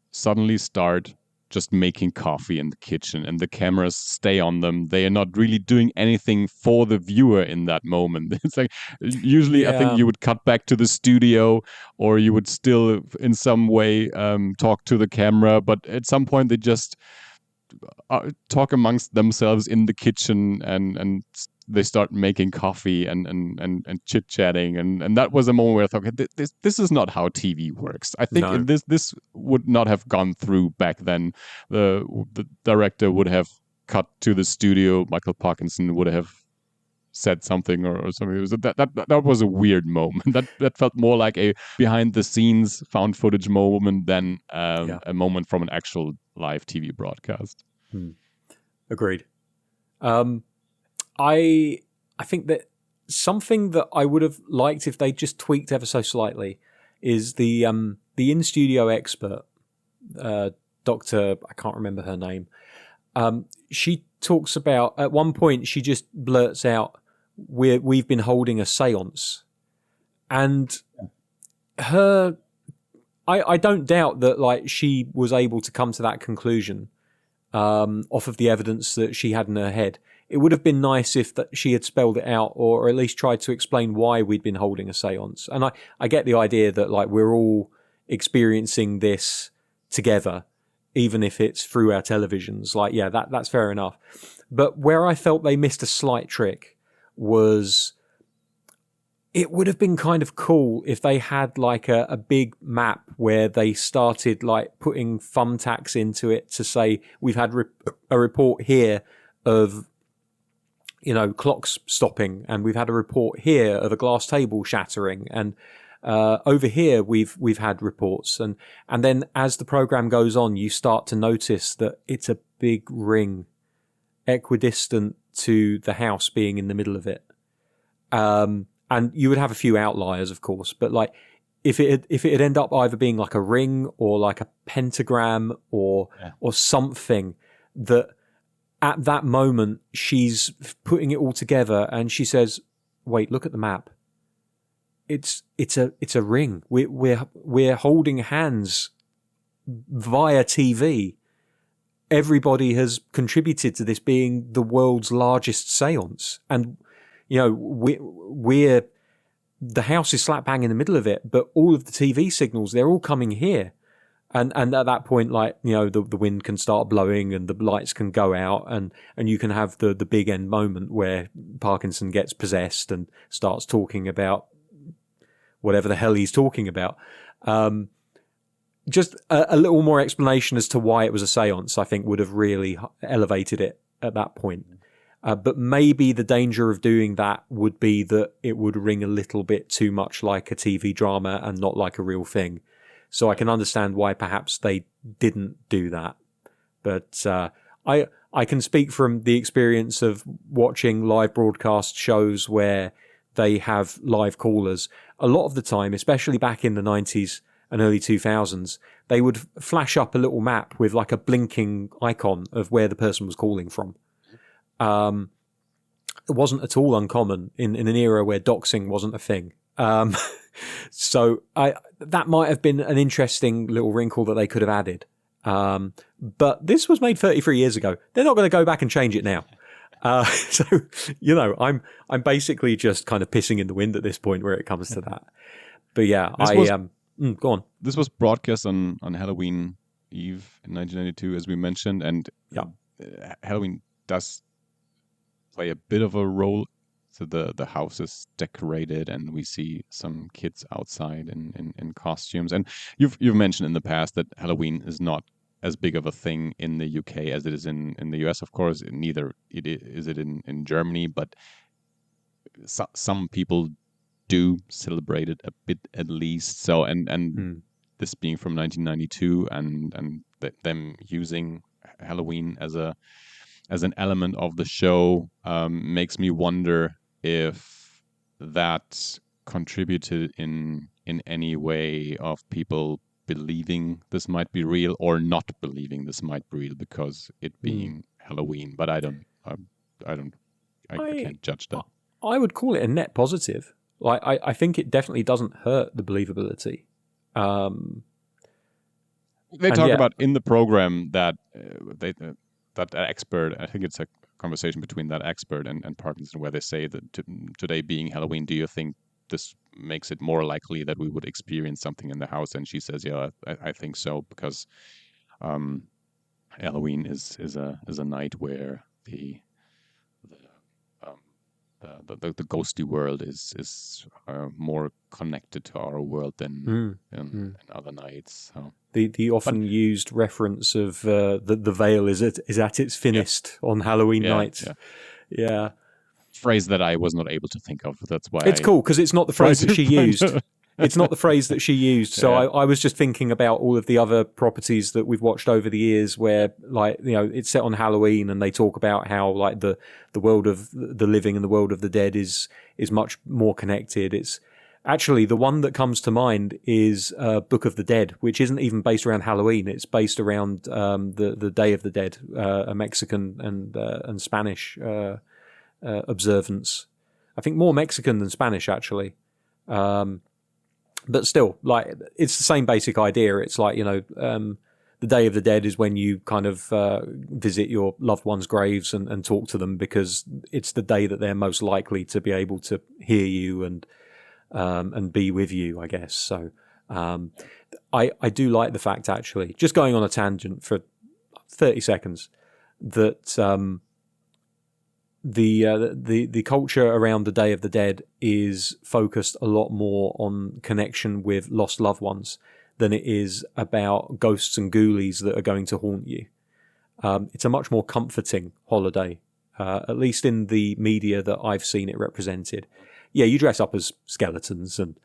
suddenly start just making coffee in the kitchen and the cameras stay on them. They are not really doing anything for the viewer in that moment. It's like, usually I think you would cut back to the studio, or you would still in some way talk to the camera, but at some point they just talk amongst themselves in the kitchen and they start making coffee and chit-chatting, and that was a moment where I thought, okay, this is not how TV works. I think this would not have gone through back then. The director would have cut to the studio. Michael Parkinson would have said something or something. That was a weird moment. That felt more like a behind-the-scenes found footage moment than a moment from an actual live TV broadcast. Agreed. I think that something that I would have liked if they just tweaked ever so slightly is the in-studio expert, Dr. I can't remember her name. She talks about, at one point she just blurts out, we've been holding a seance. And I don't doubt that like she was able to come to that conclusion off of the evidence that she had in her head. It would have been nice if she had spelled it out, or at least tried to explain why we'd been holding a seance. And I get the idea that like we're all experiencing this together, even if it's through our televisions. Like, yeah, that's fair enough. But where I felt they missed a slight trick was it would have been kind of cool if they had like a big map where they started like putting thumbtacks into it to say, we've had a report here of, you know, clocks stopping, and we've had a report here of a glass table shattering, and over here we've had reports, and then as the program goes on, you start to notice that it's a big ring equidistant to the house being in the middle of it. And you would have a few outliers, of course, but like if it had end up either being like a ring or like a pentagram or something that at that moment she's putting it all together and she says, "Wait, look at the map. It's a ring. We're holding hands via TV. Everybody has contributed to this being the world's largest seance, and you know we're the house is slap bang in the middle of it, but all of the TV signals, they're all coming here." And at that point, like, you know, the wind can start blowing and the lights can go out, and you can have the big end moment where Parkinson gets possessed and starts talking about whatever the hell he's talking about. Just a little more explanation as to why it was a seance, I think, would have really elevated it at that point. But maybe the danger of doing that would be that it would ring a little bit too much like a TV drama and not like a real thing. So I can understand why perhaps they didn't do that. But I can speak from the experience of watching live broadcast shows where they have live callers. A lot of the time, especially back in the 90s and early 2000s, they would flash up a little map with like a blinking icon of where the person was calling from. It wasn't at all uncommon in an era where doxing wasn't a thing. So that might have been an interesting little wrinkle that they could have added. But this was made 33 years ago. They're not going to go back and change it now. So, you know, I'm basically just kind of pissing in the wind at this point where it comes to that. But yeah, go on. This was broadcast on Halloween Eve in 1992, as we mentioned, and Halloween does play a bit of a role. So the house is decorated, and we see some kids outside in costumes. And you've mentioned in the past that Halloween is not as big of a thing in the UK as it is in the US. Of course, neither is it in Germany, but some people do celebrate it a bit at least. So and this being from 1992 and them using Halloween as an element of the show makes me wonder if that contributed in any way of people believing this might be real or not believing this might be real because it being Halloween. But I can't judge that. I would call it a net positive. Like I think it definitely doesn't hurt the believability. They talk about in the program that that expert, I think it's a conversation between that expert and Parkinson, where they say that today being Halloween, do you think this makes it more likely that we would experience something in the house? And she says, yeah, I think so, because Halloween is a night where the ghosty world is more connected to our world than in other nights. So. The often used reference of the veil is at its thinnest on Halloween night. Yeah. Phrase that I was not able to think of. That's why it's cool, because it's not the phrase that she used. It's not the phrase that she used. So I was just thinking about all of the other properties that we've watched over the years where, like, you know, it's set on Halloween and they talk about how, like, the world of the living and the world of the dead is much more connected. It's actually the one that comes to mind is Book of the Dead, which isn't even based around Halloween. It's based around the Day of the Dead, a Mexican and Spanish observance. I think more Mexican than Spanish, actually. But still, like, it's the same basic idea. It's like, you know, the Day of the Dead is when you kind of visit your loved ones' graves and talk to them, because it's the day that they're most likely to be able to hear you and be with you, I guess. So I do like the fact, actually, just going on a tangent for 30 seconds, that the culture around the Day of the Dead is focused a lot more on connection with lost loved ones than it is about ghosts and ghoulies that are going to haunt you. It's a much more comforting holiday, at least in the media that I've seen it represented. Yeah, you dress up as skeletons and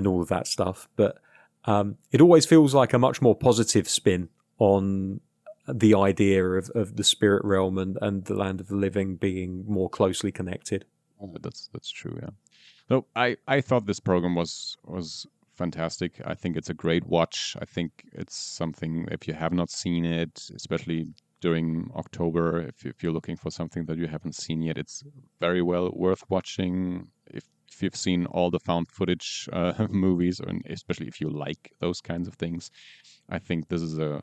all of that stuff, but it always feels like a much more positive spin on the idea of the spirit realm and the land of the living being more closely connected. Oh, that's true. Yeah. So I thought this program was fantastic. I think it's a great watch. I think it's something, if you have not seen it, especially during October, if you're looking for something that you haven't seen yet, it's very well worth watching. If you've seen all the found footage movies, and especially if you like those kinds of things, I think this is a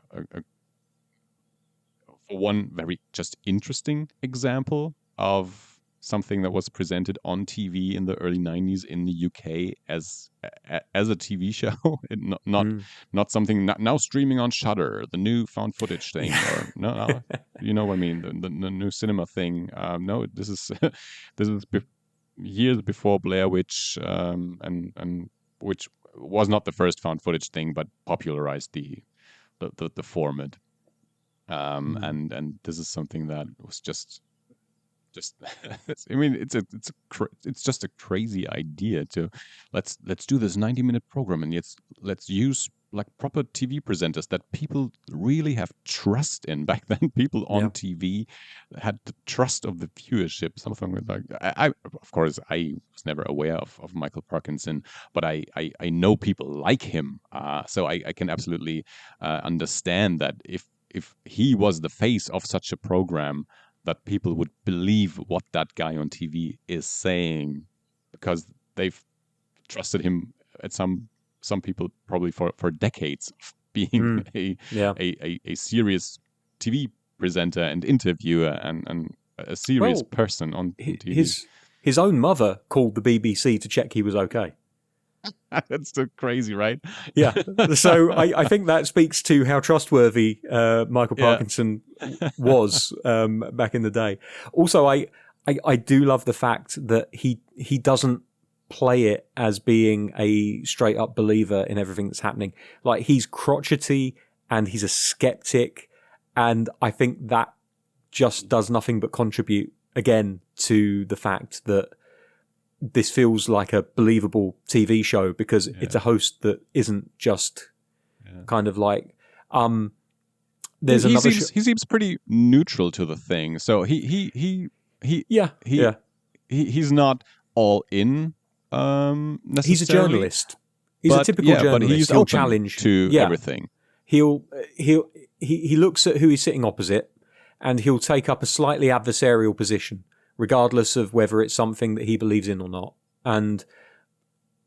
for one very just interesting example of something that was presented on TV in the early 90s in the UK as a TV show, not something now streaming on Shudder, the new found footage thing, or no, you know what I mean, the new cinema thing. No, this is years before Blair Witch, and which was not the first found footage thing, but popularized the format. And this is something that was just I mean, it's just a crazy idea to let's do this 90-minute program, and let's use like proper TV presenters that people really have trust in. Back then, people on TV had the trust of the viewership. Something like I of course I was never aware of Michael Parkinson, but I know people like him, so I can absolutely understand that if he was the face of such a program, that people would believe what that guy on TV is saying, because they've trusted him at some people probably for decades of being a serious TV presenter and interviewer and a serious person on TV. His own mother called the BBC to check he was okay. That's so crazy, right? Yeah. So I think that speaks to how trustworthy Michael Parkinson was back in the day. Also, I do love the fact that he doesn't play it as being a straight up believer in everything that's happening. Like, he's crotchety and he's a skeptic, and I think that just does nothing but contribute again to the fact that this feels like a believable TV show, because it's a host that isn't just kind of like, there's he another. He seems pretty neutral to the thing, so he's not all in. Necessarily. He's a journalist. He's a typical journalist. But he's He'll open challenge to everything. He looks at who he's sitting opposite, and he'll take up a slightly adversarial position, regardless of whether it's something that he believes in or not. And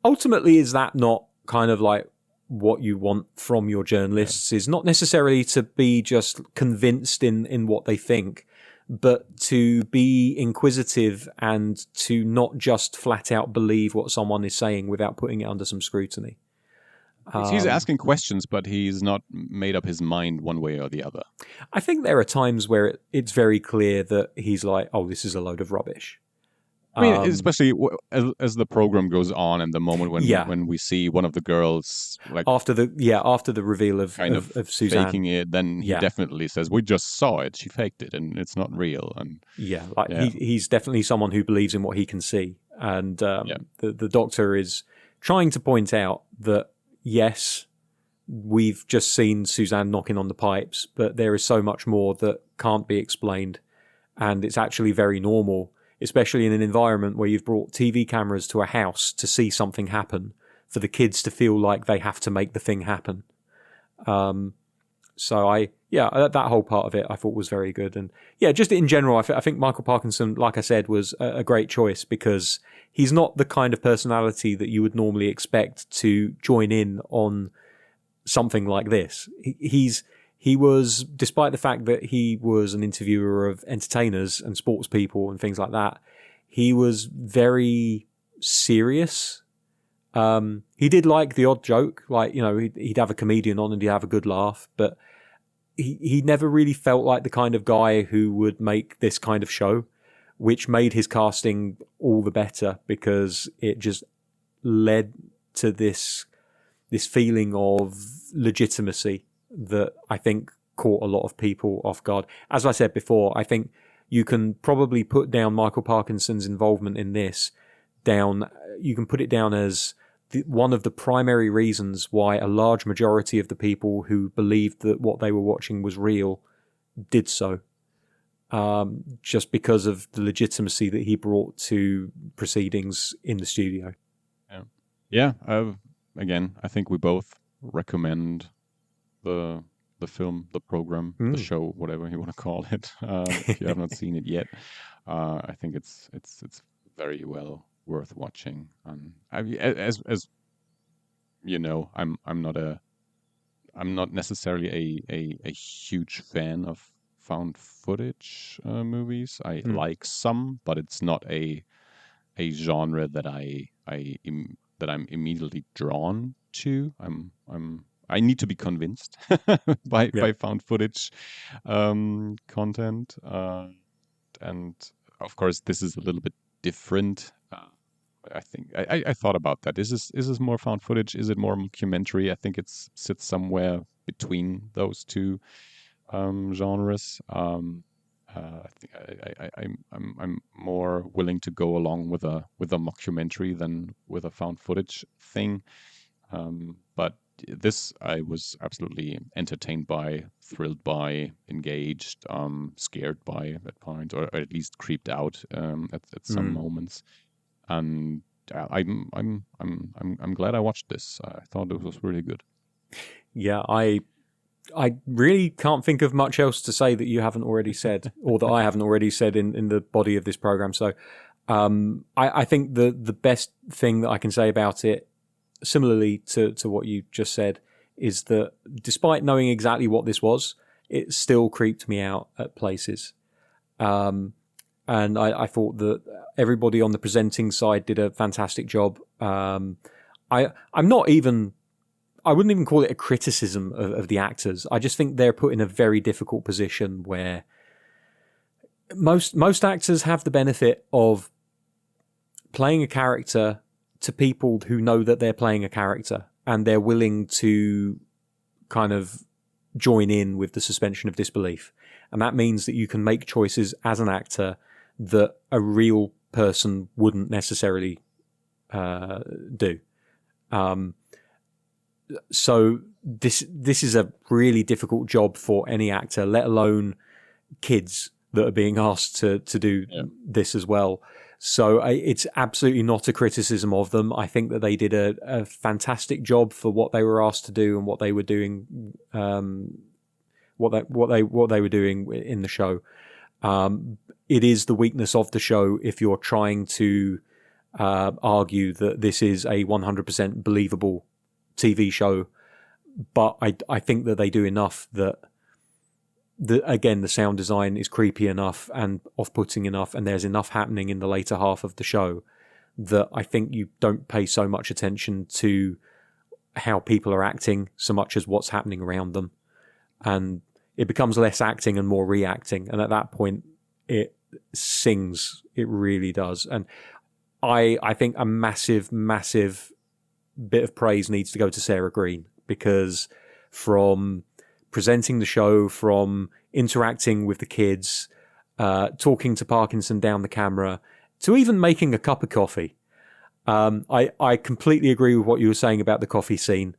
ultimately, is that not kind of like what you want from your journalists? Is not necessarily to be just convinced in what they think, but to be inquisitive and to not just flat out believe what someone is saying without putting it under some scrutiny. He's asking questions, but he's not made up his mind one way or the other. I think there are times where it's very clear that he's like, oh, this is a load of rubbish. I mean, especially as the program goes on, and the moment when we see one of the girls, like after the reveal of Suzanne faking it, then he definitely says, "We just saw it. She faked it, and it's not real." And he's definitely someone who believes in what he can see. And the doctor is trying to point out that yes, we've just seen Suzanne knocking on the pipes, but there is so much more that can't be explained, and it's actually very normal, especially in an environment where you've brought TV cameras to a house to see something happen, for the kids to feel like they have to make the thing happen. So that whole part of it I thought was very good. And just in general, I think Michael Parkinson, like I said, was a great choice, because he's not the kind of personality that you would normally expect to join in on something like this. He was, despite the fact that he was an interviewer of entertainers and sports people and things like that, he was very serious. He did like the odd joke, like, he'd have a comedian on and he'd have a good laugh, but he never really felt like the kind of guy who would make this kind of show. which made his casting all the better because it just led to this feeling of legitimacy that I think caught a lot of people off guard. As I said before, I think you can probably put down Michael Parkinson's involvement in this down. You can put it down as one of the primary reasons why a large majority of the people who believed that what they were watching was real did so. Just because of the legitimacy that he brought to proceedings in the studio. Yeah. Again, I think we both recommend the film, the program, the show, whatever you want to call it. If you have not seen it yet, I think it's very well worth watching. As you know, I'm not necessarily a huge fan of found footage movies. I like some, but it's not a genre that I'm immediately drawn to. I need to be convinced by found footage content, and of course this is a little bit different. I think I thought about that. Is this more found footage? Is it more mockumentary? I think it sits somewhere between those two genres. I think I'm more willing to go along with a mockumentary than with a found footage thing. But this I was absolutely entertained by, thrilled by, engaged, scared by at point, or at least creeped out at some moments. And I'm glad I watched this. I thought it was really good. Yeah, I really can't think of much else to say that you haven't already said, or that I haven't already said in the body of this program. So I think the best thing that I can say about it, similarly to what you just said, is that despite knowing exactly what this was, it still creeped me out at places. And I thought that everybody on the presenting side did a fantastic job. I wouldn't even call it a criticism of the actors. I just think they're put in a very difficult position where most actors have the benefit of playing a character to people who know that they're playing a character and they're willing to kind of join in with the suspension of disbelief. And that means that you can make choices as an actor that a real person wouldn't necessarily do. So this is a really difficult job for any actor, let alone kids that are being asked to do this as well. So it's absolutely not a criticism of them. I think that they did a fantastic job for what they were asked to do and what they were doing, what they were doing in the show. It is the weakness of the show if you're trying to argue that this is a 100% believable TV show, but I think that they do enough that again, the sound design is creepy enough and off-putting enough, and there's enough happening in the later half of the show that I think you don't pay so much attention to how people are acting so much as what's happening around them. And it becomes less acting and more reacting. And at that point, it sings. It really does. And I think a massive, massive bit of praise needs to go to Sarah Green, because from presenting the show, from interacting with the kids, talking to Parkinson down the camera, to even making a cup of coffee. I completely agree with what you were saying about the coffee scene.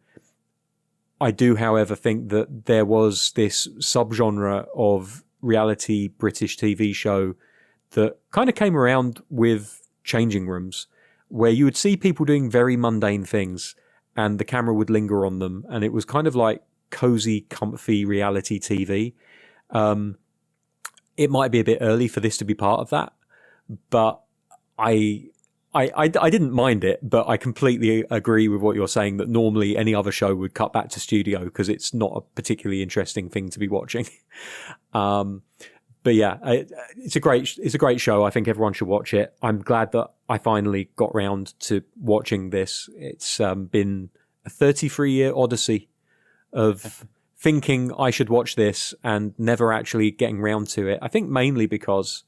I do, however, think that there was this subgenre of reality British TV show that kind of came around with changing rooms, where you would see people doing very mundane things and the camera would linger on them, and it was kind of like cozy, comfy reality TV. It might be a bit early for this to be part of that, but I didn't mind it, but I completely agree with what you're saying, that normally any other show would cut back to studio because it's not a particularly interesting thing to be watching. But yeah, it's a great show. I think everyone should watch it. I'm glad that I finally got round to watching this. It's been a 33-year odyssey of thinking I should watch this and never actually getting round to it. I think mainly because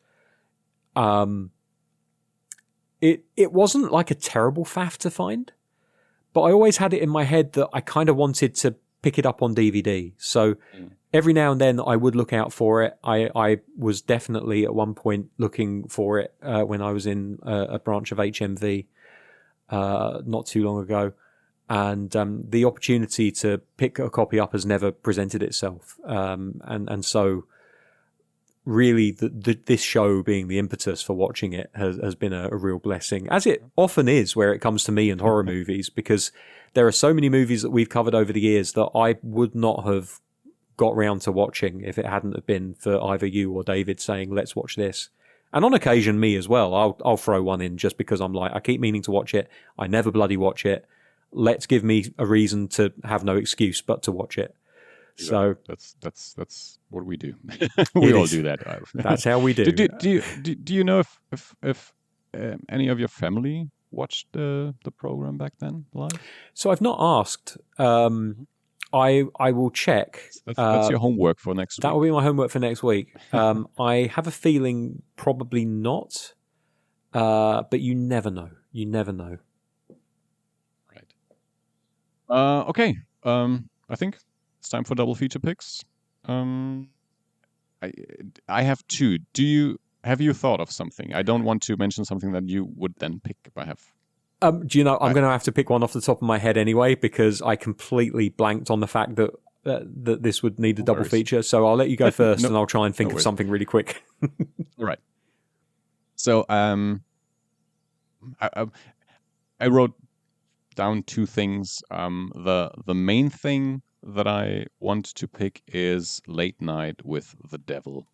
It wasn't like a terrible faff to find, but I always had it in my head that I kind of wanted to pick it up on DVD. So every now and then I would look out for it. I was definitely at one point looking for it when I was in a branch of HMV not too long ago. And the opportunity to pick a copy up has never presented itself. And so really this show being the impetus for watching it has been a real blessing, as it often is where it comes to me and horror movies, because there are so many movies that we've covered over the years that I would not have got round to watching if it hadn't have been for either you or David saying, let's watch this. And on occasion, me as well. I'll throw one in just because I'm like, I keep meaning to watch it. I never bloody watch it. Let's give me a reason to have no excuse but to watch it. So that's what we do. We all do that. That's how we do. Do you know if any of your family watched the program back then live? So I've not asked. I will check. That's your homework for next week. That will be my homework for next week. I have a feeling probably not, but you never know. You never know. Right. Okay. I think it's time for double feature picks. I have two. Have you thought of something? I don't want to mention something that you would then pick if I have. Do you know, I'm going to have to pick one off the top of my head anyway, because I completely blanked on the fact that this would need a double feature. So I'll let you go first, and I'll try and think of something really quick. All right. So I wrote down two things. The main thing that I want to pick is Late Night with the Devil,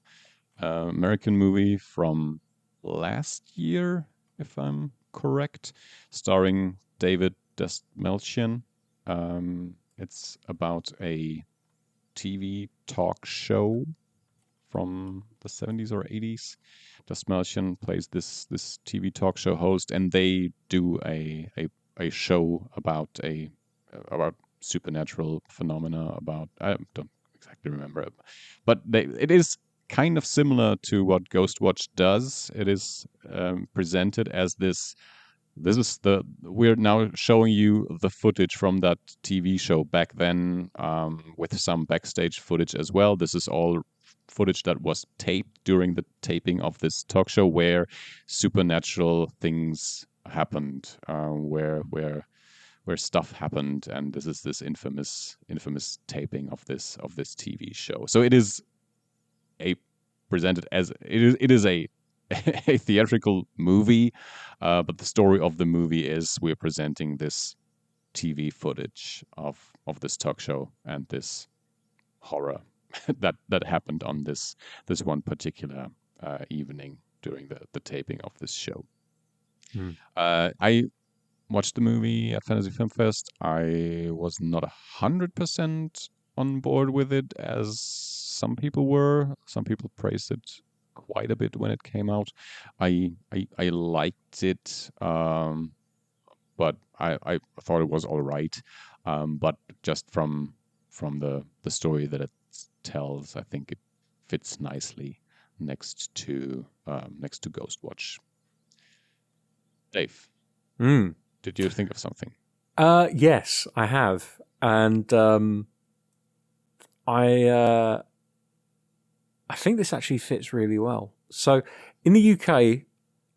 American movie from last year, if I'm correct, starring David Dastmalchian. It's about a TV talk show from the 70s or 80s. Dastmalchian plays this TV talk show host, and they do a show about supernatural phenomena. About, I don't exactly remember it, but it is kind of similar to what Ghostwatch does. It is presented as this is we're now showing you the footage from that TV show back then, with some backstage footage as well. This is all footage that was taped during the taping of this talk show, where supernatural things happened, where stuff happened, and this is this infamous taping of this TV show. So it is presented as it is a theatrical movie, but the story of the movie is we're presenting this TV footage of this talk show and this horror that happened on this one particular evening during the taping of this show. I watched the movie at Fantasy Film Fest. I was not 100% on board with it, as some people were. Some people praised it quite a bit when it came out. I liked it, but I thought it was all right. But just from the story that it tells, I think it fits nicely next to Ghostwatch. Dave, did you think of something? Yes, I have, and I think this actually fits really well. So, in the UK,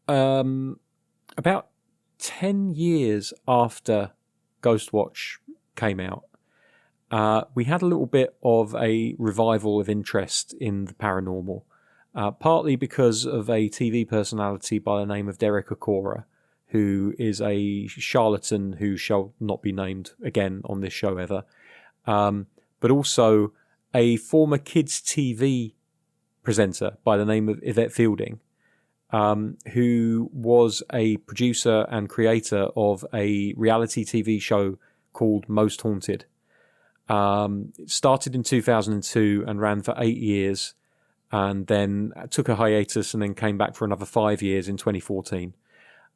about 10 years after Ghostwatch came out, we had a little bit of a revival of interest in the paranormal, partly because of a TV personality by the name of Derek Okora, who is a charlatan who shall not be named again on this show ever, but also a former kids' TV presenter by the name of Yvette Fielding, who was a producer and creator of a reality TV show called Most Haunted. It started in 2002 and ran for 8 years, and then took a hiatus and then came back for another 5 years in 2014.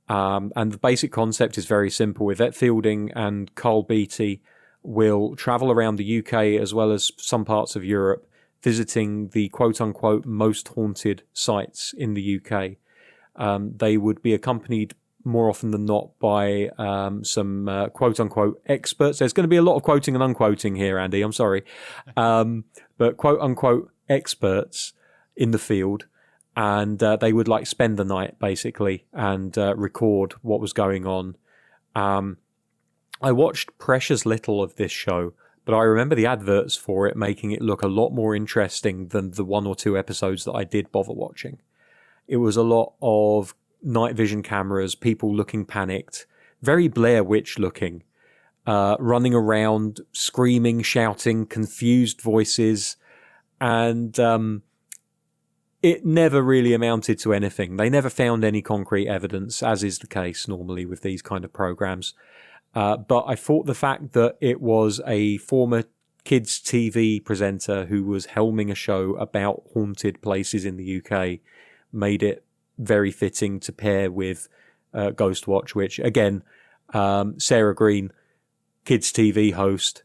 And the basic concept is very simple. Yvette Fielding and Carl Beatty will travel around the UK as well as some parts of Europe, visiting the quote-unquote most haunted sites in the UK. they would be accompanied more often than not by some quote-unquote experts. There's going to be a lot of quoting and unquoting here, Andy, I'm sorry. But quote-unquote experts in the field, and they would like spend the night, basically, and record what was going on. I watched precious little of this show, but I remember the adverts for it making it look a lot more interesting than the 1 or 2 episodes that I did bother watching. It was a lot of night vision cameras, people looking panicked, very Blair Witch looking, running around, screaming, shouting, confused voices, and it never really amounted to anything. They never found any concrete evidence, as is the case normally with these kind of programs. But I thought the fact that it was a former kids' TV presenter who was helming a show about haunted places in the UK made it very fitting to pair with Ghostwatch, which, again, Sarah Green, kids' TV host,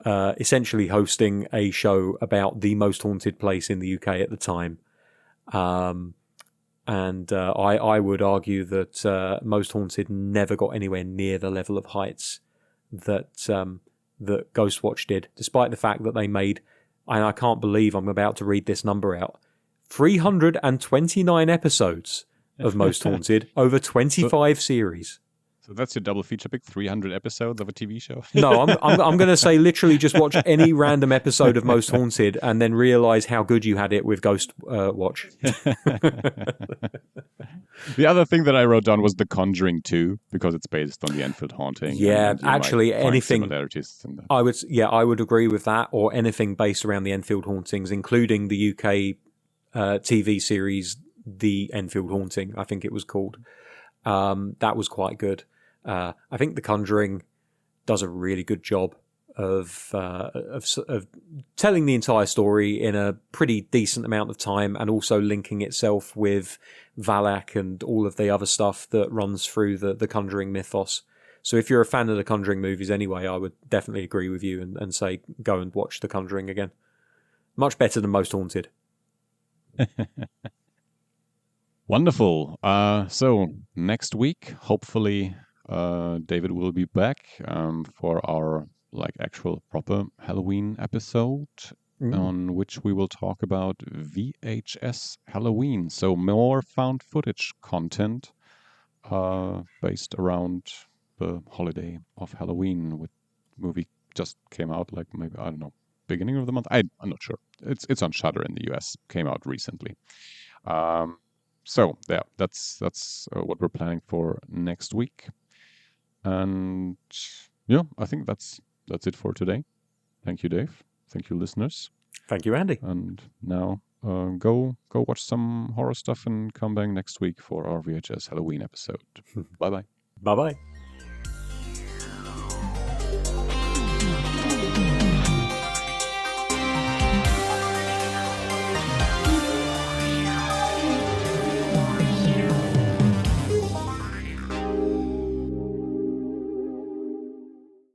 essentially hosting a show about the most haunted place in the UK at the time. I would argue that Most Haunted never got anywhere near the level of heights that that Ghostwatch did, despite the fact that they made, and I can't believe I'm about to read this number out, 329 episodes of Most Haunted over 25 series. So that's your double feature pick, 300 episodes of a TV show? No, I'm going to say literally just watch any random episode of Most Haunted and then realise how good you had it with Ghostwatch. The other thing that I wrote down was The Conjuring 2, because it's based on the Enfield haunting. Yeah, actually anything. Similarities in that. I would agree with that, or anything based around the Enfield hauntings, including the UK TV series, The Enfield Haunting, I think it was called. That was quite good. I think The Conjuring does a really good job of telling the entire story in a pretty decent amount of time, and also linking itself with Valak and all of the other stuff that runs through the Conjuring mythos. So if you're a fan of the Conjuring movies anyway, I would definitely agree with you and say go and watch The Conjuring again. Much better than Most Haunted. Wonderful. So next week, hopefully, David will be back for our actual proper Halloween episode, on which we will talk about VHS Halloween. So more found footage content based around the holiday of Halloween. With movie just came out maybe, I don't know, beginning of the month. I'm not sure. It's on Shudder in the US. Came out recently. So yeah, that's what we're planning for next week. And yeah, I think that's it for today. Thank you, Dave. Thank you, listeners. Thank you, Andy. And now go watch some horror stuff and come back next week for our VHS Halloween episode. Bye-bye. Bye-bye.